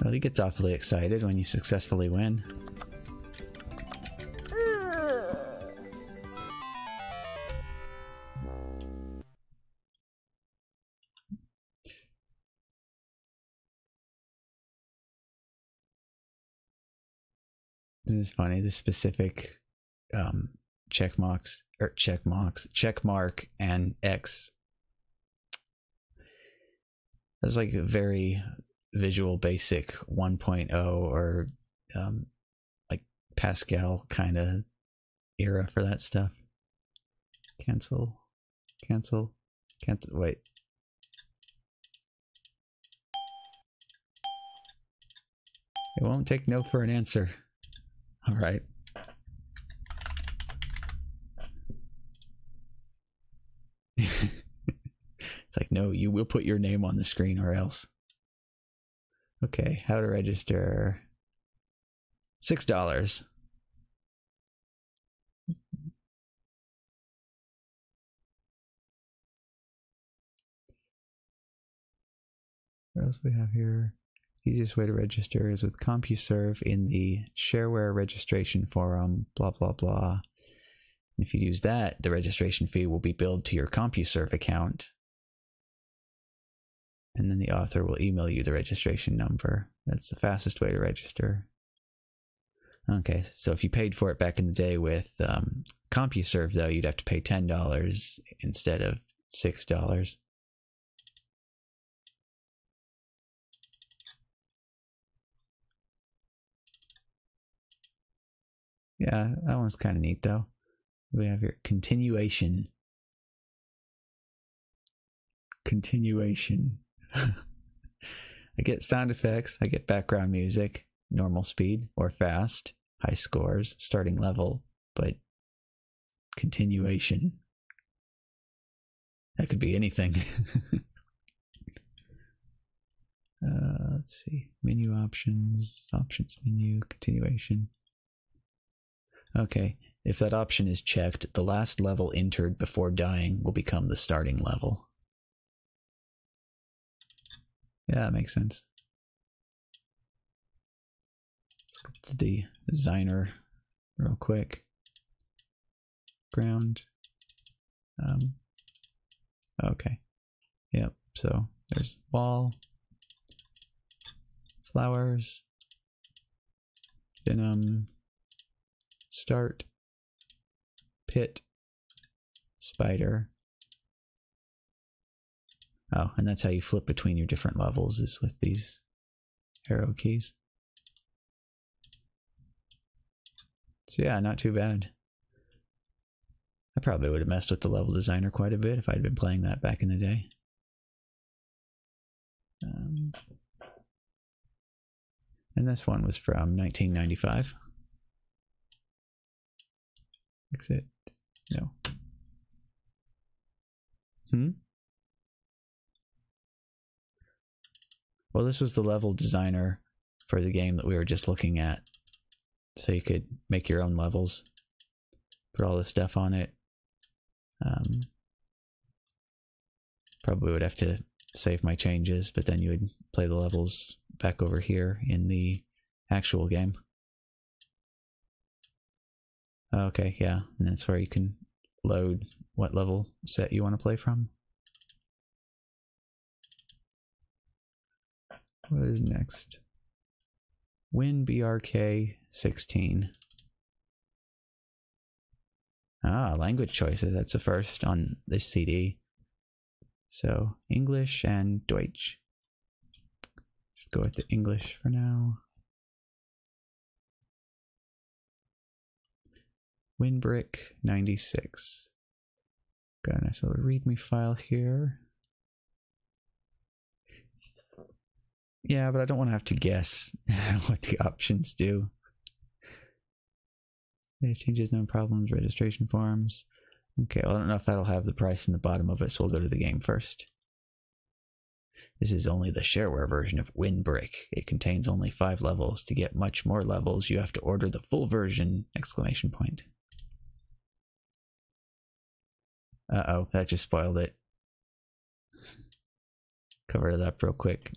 Well, he gets awfully excited when you successfully win. This is funny. The specific check mark and X. That's like a very Visual Basic 1.0 or like Pascal kind of era for that stuff. Cancel. Wait. It won't take no for an answer. All right. It's like, no, you will put your name on the screen or else. Okay, how to register. $6. What else do we have here? Easiest way to register is with CompuServe in the shareware registration forum, blah, blah, blah. And if you use that, the registration fee will be billed to your CompuServe account. And then the author will email you the registration number. That's the fastest way to register. Okay, so if you paid for it back in the day with CompuServe, though, you'd have to pay $10 instead of $6. Yeah, that one's kind of neat, though. We have here continuation. I get sound effects, I get background music, normal speed or fast, high scores, starting level, but continuation. That could be anything. Let's see. Menu options menu, continuation. Okay, if that option is checked, the last level entered before dying will become the starting level. Yeah, that makes sense. Let's go to the designer real quick. Ground. Okay. Yep, so there's wall, flowers, venom, start, pit, spider. Oh, and that's how you flip between your different levels, is with these arrow keys. So yeah, not too bad. I probably would have messed with the level designer quite a bit if I'd been playing that back in the day. And this one was from 1995. Exit. No. Well, this was the level designer for the game that we were just looking at. So you could make your own levels, put all the stuff on it. Probably would have to save my changes, but then you would play the levels back over here in the actual game. Okay, yeah, and that's where you can load what level set you want to play from. What is next? WinBRK 16. Ah, language choices. That's the first on this CD. So English and Deutsch. Just go with the English for now. WinBrick 96. Got a nice little README file here. Yeah, but I don't want to have to guess what the options do. There's changes, no problems, registration forms. Okay, well, I don't know if that'll have the price in the bottom of it, so we'll go to the game first. This is only the shareware version of Windbreak. It contains only 5 levels. To get much more levels, you have to order the full version! Exclamation point. Uh-oh, that just spoiled it. Cover it up real quick.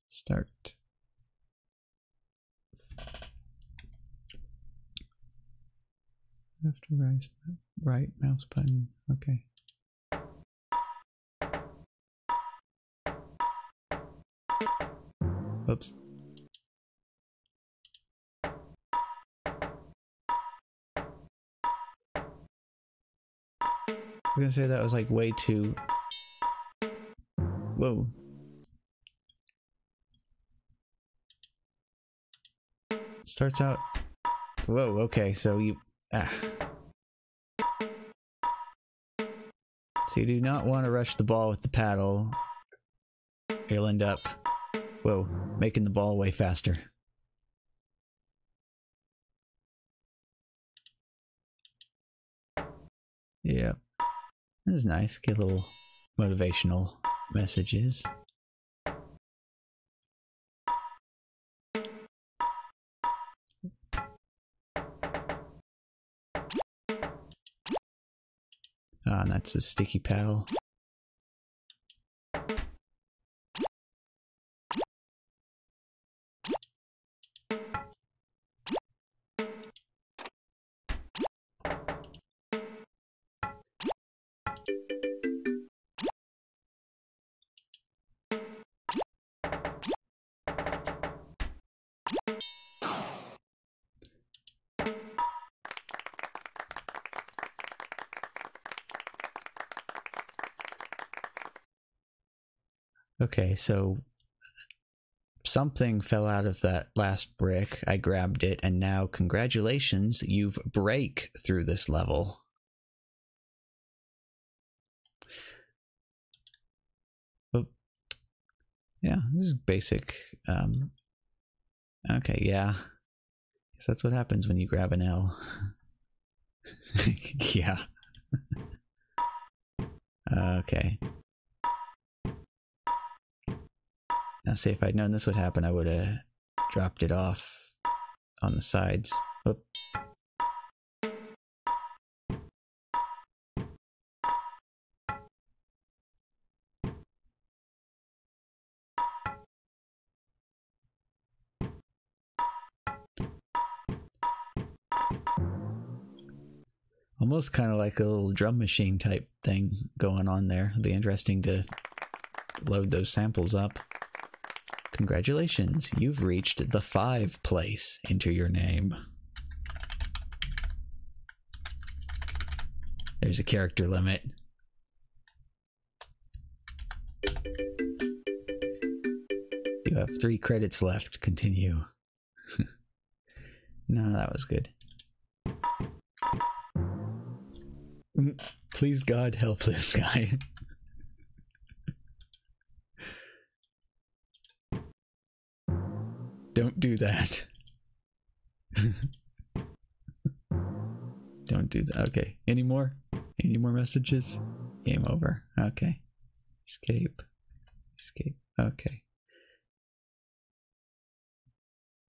Start. Left or right mouse button. Okay. Oops. I was gonna say that was like way too... Whoa. Starts out... Whoa, okay, so you... So you do not want to rush the ball with the paddle. You'll end up... Whoa, making the ball way faster. Yeah. This is nice. Get little motivational messages. Ah, and that's a sticky paddle. Okay, so something fell out of that last brick. I grabbed it, and now, congratulations, you've break through this level. Oh, yeah, this is basic. Okay, yeah. Guess that's what happens when you grab an L. Yeah. Okay. Now, see, if I'd known this would happen, I would have dropped it off on the sides. Oop. Almost kind of like a little drum machine type thing going on there. It'll be interesting to load those samples up. Congratulations, you've reached the 5 place. Enter your name. There's a character limit. You have 3 credits left. Continue. No, that was good. Please God help this guy. Don't do that. Don't do that. Okay. Any more? Any more messages? Game over. Okay. Escape. Escape. Okay.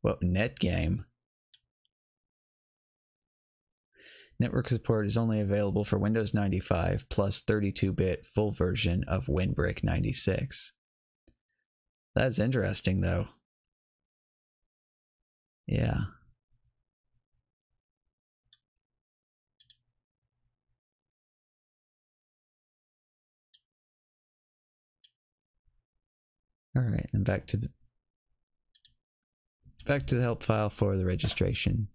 Well, NetGame. Network support is only available for Windows 95 plus 32-bit full version of Windbreak 96. That's interesting, though. Yeah. All right, and back to the help file for the registration.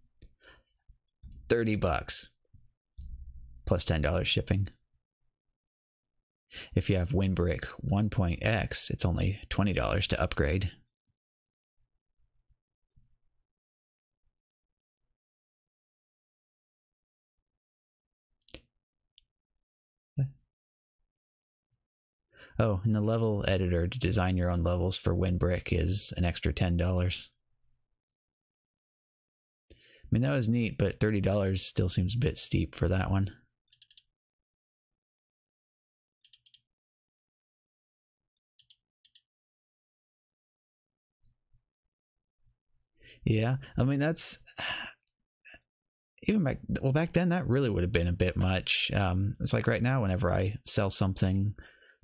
$30 plus $10 shipping. If you have Windbreak 1.x, it's only $20 to upgrade. Oh, and the level editor to design your own levels for WinBrick is an extra $10. I mean, that was neat, but $30 still seems a bit steep for that one. Yeah, I mean, that's... Even back then, that really would have been a bit much. It's like right now, whenever I sell something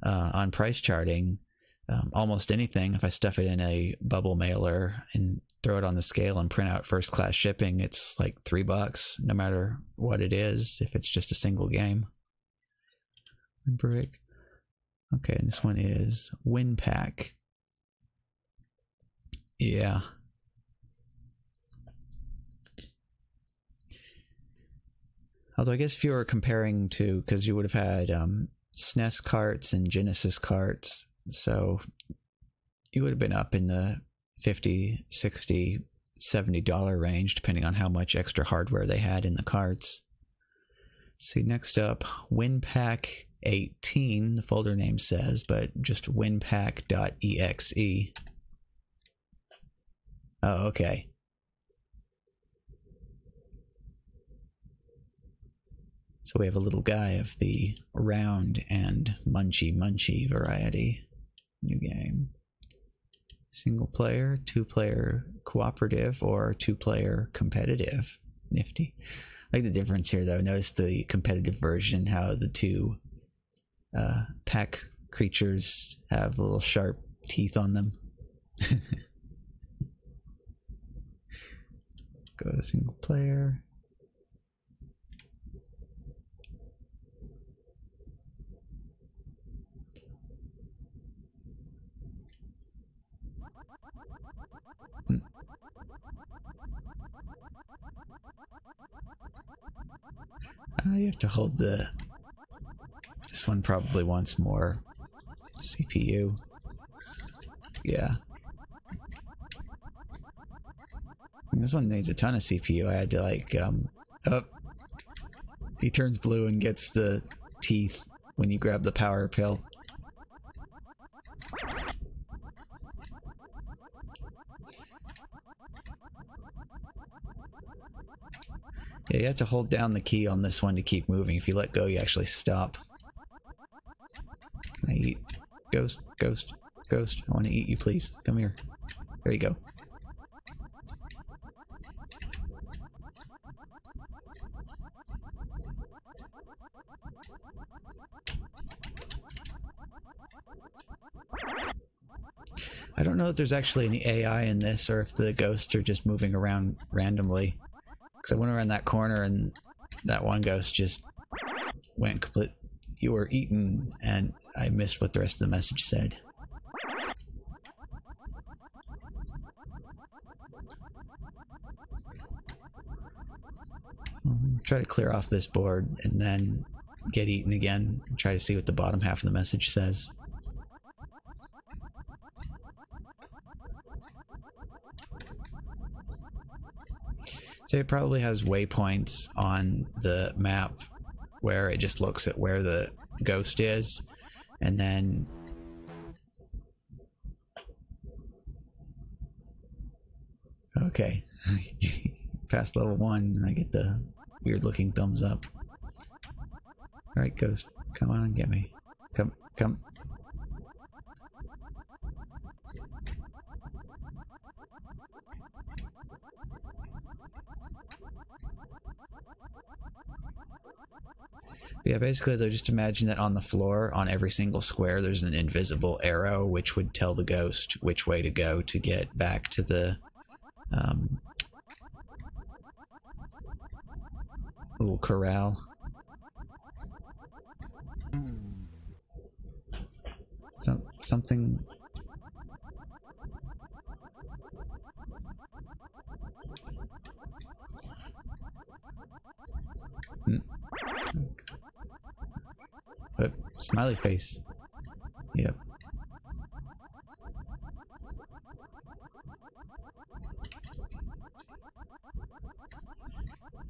on price charting, almost anything, if I stuff it in a bubble mailer and throw it on the scale and print out first class shipping, it's like $3, no matter what it is, if it's just a single game. Brick. Okay, and this one is WinPack. Yeah. Although I guess if you were comparing to, because you would have had SNES carts and Genesis carts, so you would have been up in the $50, $60, $70 range, depending on how much extra hardware they had in the carts. See, next up, WinPack 18, the folder name says, but just winpack.exe. Oh, okay. So we have a little guy of the round and munchy variety. New game. Single player, 2-player cooperative, or 2-player competitive. Nifty. I like the difference here, though. Notice the competitive version, how the two pack creatures have little sharp teeth on them. Go to single player. You have to hold the... This one probably wants more CPU. Yeah. This one needs a ton of CPU. I had to like, he turns blue and gets the teeth when you grab the power pill. Yeah, you have to hold down the key on this one to keep moving. If you let go, you actually stop. Can I eat? Ghost, ghost, ghost. I want to eat you, please. Come here. There you go. I don't know if there's actually any AI in this or if the ghosts are just moving around randomly. Because I went around that corner and that one ghost just went complete. You were eaten, and I missed what the rest of the message said. Try to clear off this board and then get eaten again. Try to see what the bottom half of the message says. So it probably has waypoints on the map where it just looks at where the ghost is, and then okay. Past level 1, I get the weird looking thumbs up. Alright, ghost, come on and get me. Come. Yeah, basically, though, just imagine that on the floor, on every single square, there's an invisible arrow which would tell the ghost which way to go to get back to the little corral. Something... Smiley face. Yep.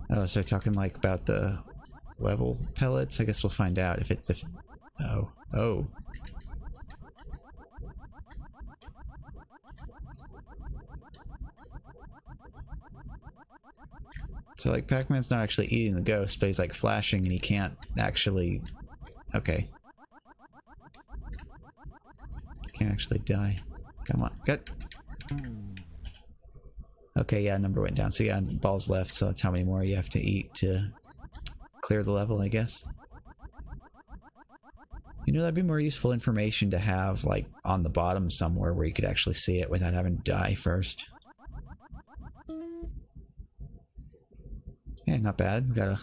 Oh, so talking like about the level pellets? I guess we'll find out if it's... Oh. So like Pac-Man's not actually eating the ghost, but he's like flashing and he can't actually... Okay. Can't actually die. Come on, get... Okay, yeah, number went down. So yeah, balls left, so that's how many more you have to eat to clear the level, I guess. You know, that'd be more useful information to have, like, on the bottom somewhere where you could actually see it without having to die first. Yeah, not bad. Got a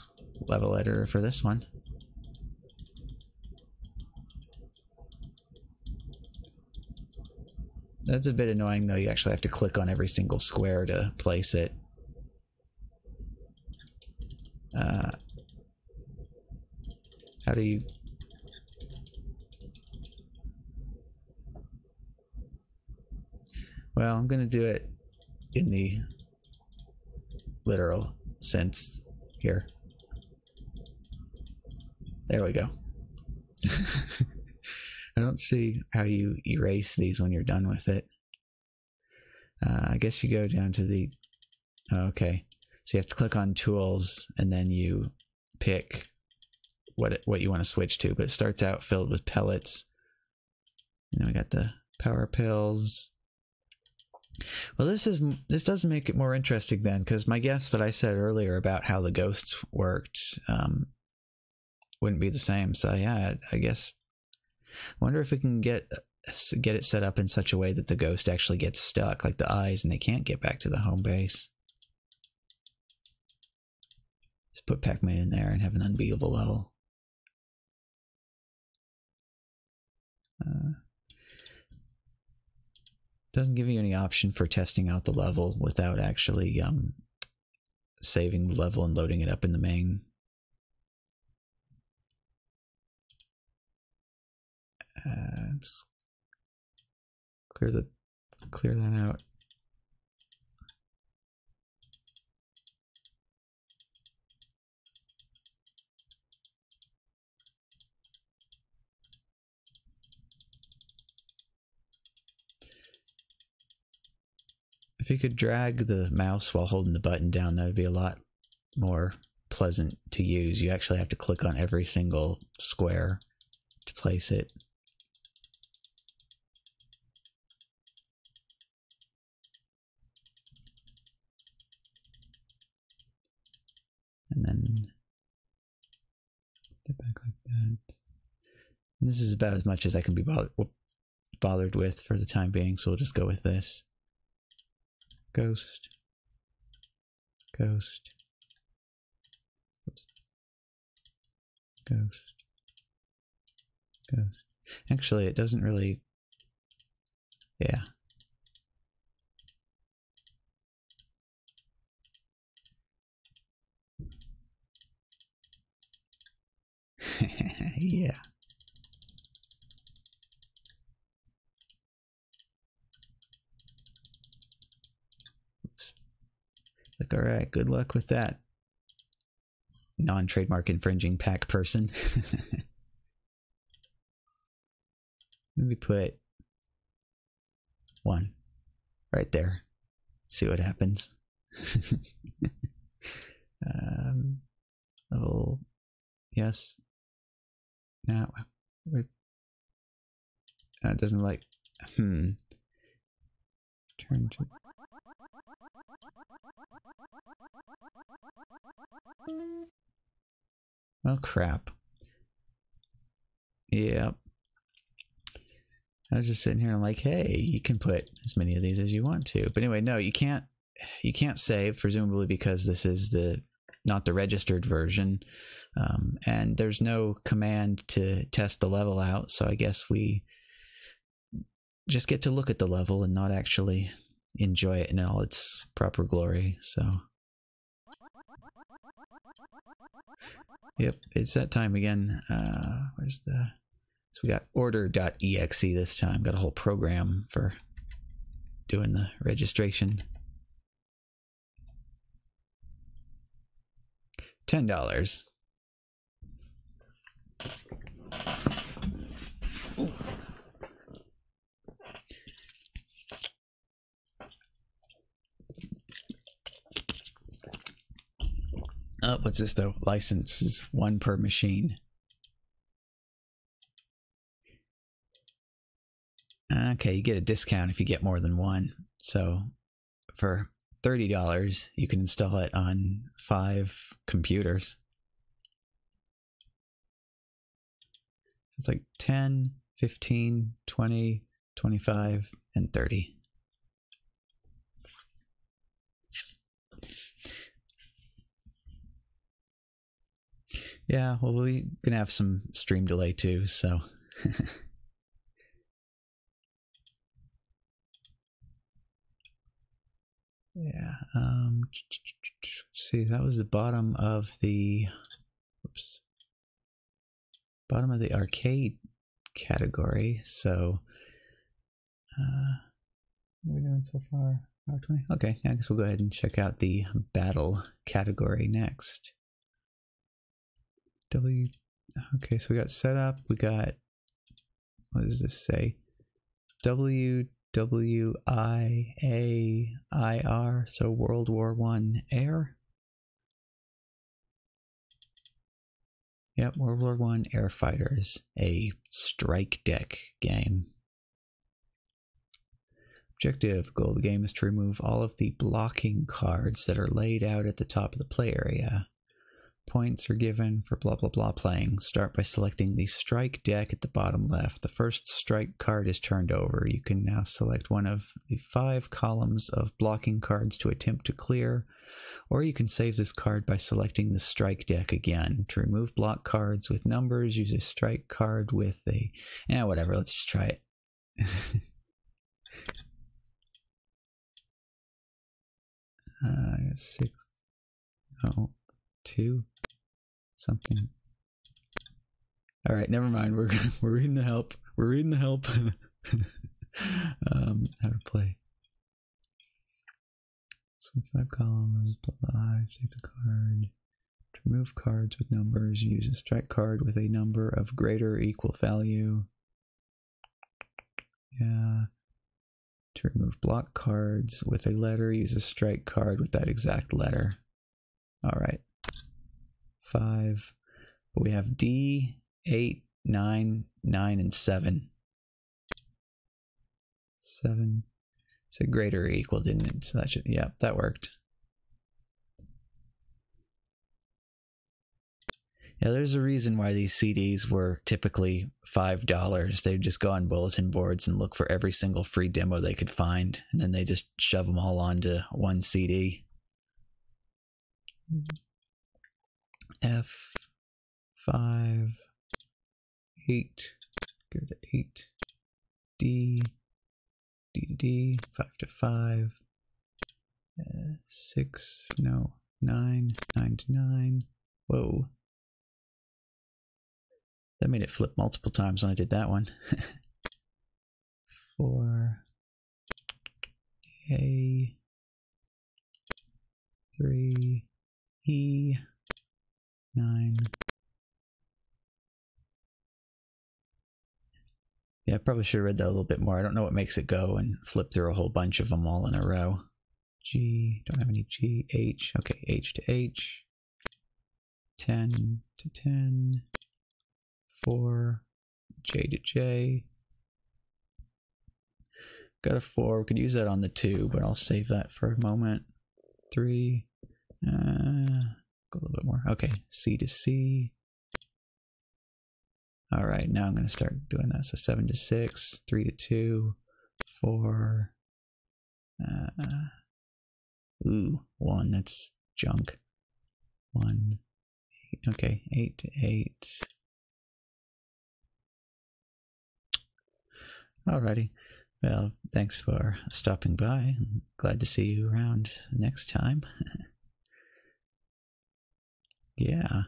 level editor for this one. That's a bit annoying, though. You actually have to click on every single square to place it. How do you... Well, I'm gonna do it in the literal sense here. There we go. I don't see how you erase these when you're done with it. I guess you go down to the... Oh, okay. So you have to click on tools and then you pick what you want to switch to. But it starts out filled with pellets. And then we got the power pills. Well, this does make it more interesting then, because my guess that I said earlier about how the ghosts worked wouldn't be the same. So yeah, I guess... I wonder if we can get it set up in such a way that the ghost actually gets stuck, like the eyes, and they can't get back to the home base. Just put Pac-Man in there and have an unbeatable level. Doesn't give you any option for testing out the level without actually saving the level and loading it up in the main. Let's clear that out. If you could drag the mouse while holding the button down, that would be a lot more pleasant to use. You actually have to click on every single square to place it. And then get back like that. And this is about as much as I can be bothered with for the time being, so we'll just go with this. Ghost. Ghost. Oops. Ghost. Ghost. Actually, it doesn't really... Yeah. Yeah. Oops. Like, all right, good luck with that. Non-trademark infringing pack person. Maybe put 1 right there. See what happens. Level, yes. Now, it doesn't like, turn to, well, crap. Yep. I was just sitting here and I'm like, hey, you can put as many of these as you want to. But anyway, no, you can't save, presumably because this is not the registered version. And there's no command to test the level out, so I guess we just get to look at the level and not actually enjoy it in all its proper glory. So yep, it's that time again. Where's the... So we got order.exe this time. Got a whole program for doing the registration. $10. Ooh. What's this though? License is 1 per machine. Okay, you get a discount if you get more than 1. So for $30, you can install it on 5 computers. It's like 10, 15, 20, 25, and 30. Yeah, well, we're gonna have some stream delay too, so. Yeah, let's see, that was the bottom of the, oops, bottom of the arcade category, so, what are we doing so far? Hour 20? Okay, I guess we'll go ahead and check out the battle category next. Okay, so we got setup, we got, what does this say? WWIAIR, so World War I Air. Yep, World War I Air Fighters, a strike deck game. Objective goal of the game is to remove all of the blocking cards that are laid out at the top of the play area. Points are given for blah blah blah playing. Start by selecting the strike deck at the bottom left. The first strike card is turned over. You can now select one of the 5 columns of blocking cards to attempt to clear, or you can save this card by selecting the strike deck again. To remove block cards with numbers, use a strike card with a... whatever, let's just try it. 6... Oh, 2... something. All right, never mind. We're reading the help. We're reading the help. How to play. So 5 columns. Blah blah. Take the card. To remove cards with numbers, use a strike card with a number of greater or equal value. Yeah. To remove block cards with a letter, use a strike card with that exact letter. All right. 5, but we have D, 8, 9, 9, and 7. 7 said greater or equal, didn't it? So that should, yeah, that worked. Yeah, there's a reason why these CDs were typically $5. They'd just go on bulletin boards and look for every single free demo they could find, and then they just shove them all onto one CD. F5, 8, go to 8, D, D to D, 5 to 5, 6, no, 9, 9 to 9, whoa. That made it flip multiple times when I did that one. 4, A, 3, E, 9. Yeah, I probably should have read that a little bit more. I don't know what makes it go and flip through a whole bunch of them all in a row. G, don't have any G, H, okay, H to H, 10 to 10, 4, J to J. Got a 4, we could use that on the 2, but I'll save that for a moment. 3, go a little bit more. Okay, C to C. All right, now I'm going to start doing that. So 7 to 6, 3 to 2, 4. 1, that's junk. 1, 8, okay, 8 to 8. Alrighty. Well, thanks for stopping by. I'm glad to see you around next time. Yeah.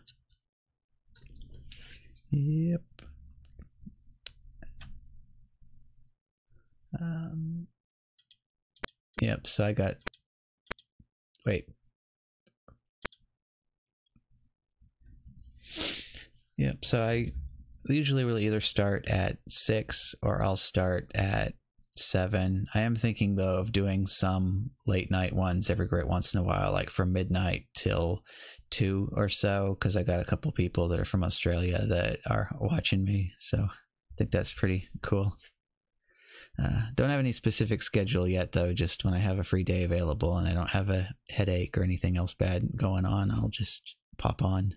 Yep. Yep, so I got... Wait. Yep, so I usually will either start at 6 or I'll start at 7. I am thinking though of doing some late night ones every great once in a while, like from midnight till 2 or so, because I got a couple people that are from Australia that are watching me, so I think that's pretty cool. Don't have any specific schedule yet though, just when I have a free day available and I don't have a headache or anything else bad going on, I'll just pop on.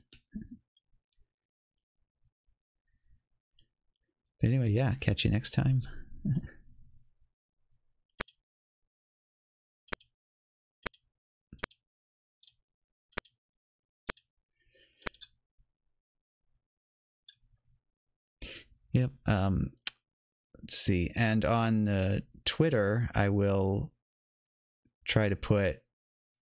But anyway, yeah, catch you next time. Yep. Let's see. And on Twitter, I will try to put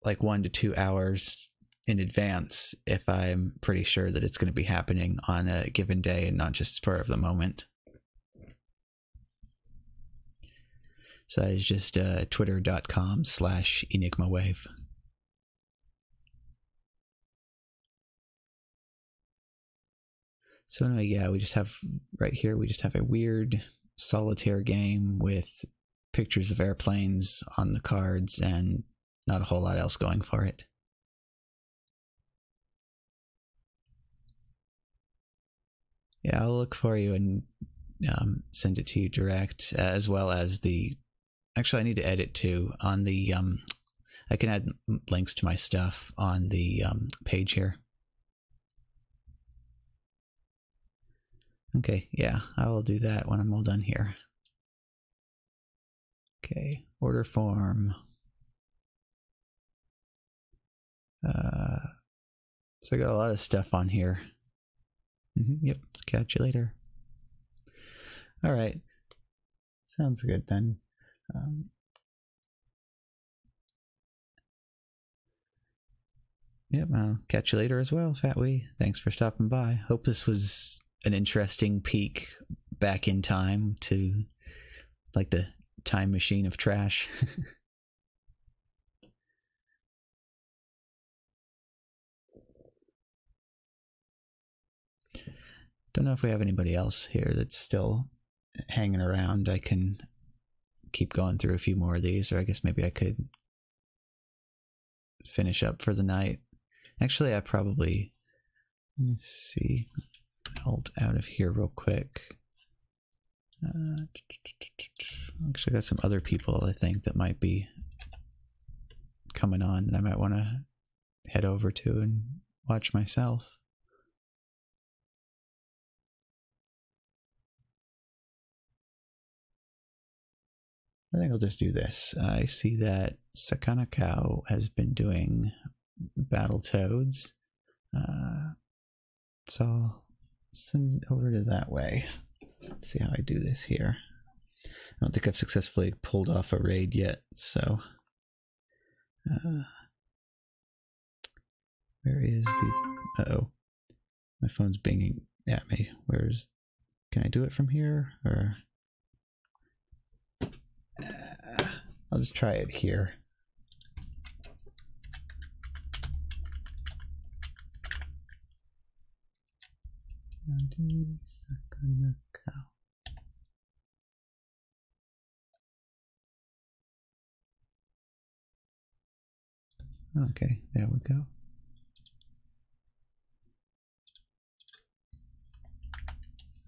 like 1 to 2 hours in advance if I'm pretty sure that it's going to be happening on a given day and not just spur of the moment. So that is just twitter.com/enigmawave. So anyway, yeah, we just have right here, we just have a weird solitaire game with pictures of airplanes on the cards and not a whole lot else going for it. Yeah, I'll look for you and send it to you direct, as well as the... Actually, I need to edit too on the... I can add links to my stuff on the page here. Okay, yeah, I will do that when I'm all done here. Okay, order form. So I got a lot of stuff on here. Yep, catch you later. All right, sounds good then. Yep, I'll catch you later as well, Fatwee. Thanks for stopping by. Hope this was an interesting peek back in time to like the time machine of trash. Don't know if we have anybody else here that's still hanging around. I can keep going through a few more of these, or I guess maybe I could finish up for the night. Actually, I probably... Let me see. Alt out of here real quick. Actually, I got some other people I think that might be coming on that I might want to head over to and watch myself. I think I'll just do this. I see that Sakana Cow has been doing Battletoads. So I'll send over to that way. Let's see how I do this here. I don't think I've successfully pulled off a raid yet, so... where is the... Uh-oh. My phone's binging at me. Where's... Can I do it from here, or... I'll just try it here. Okay, there we go.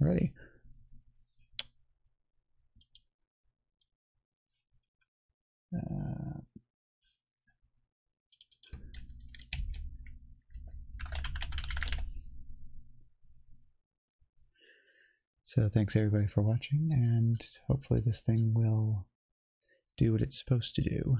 Alrighty. So thanks everybody for watching, and hopefully this thing will do what it's supposed to do.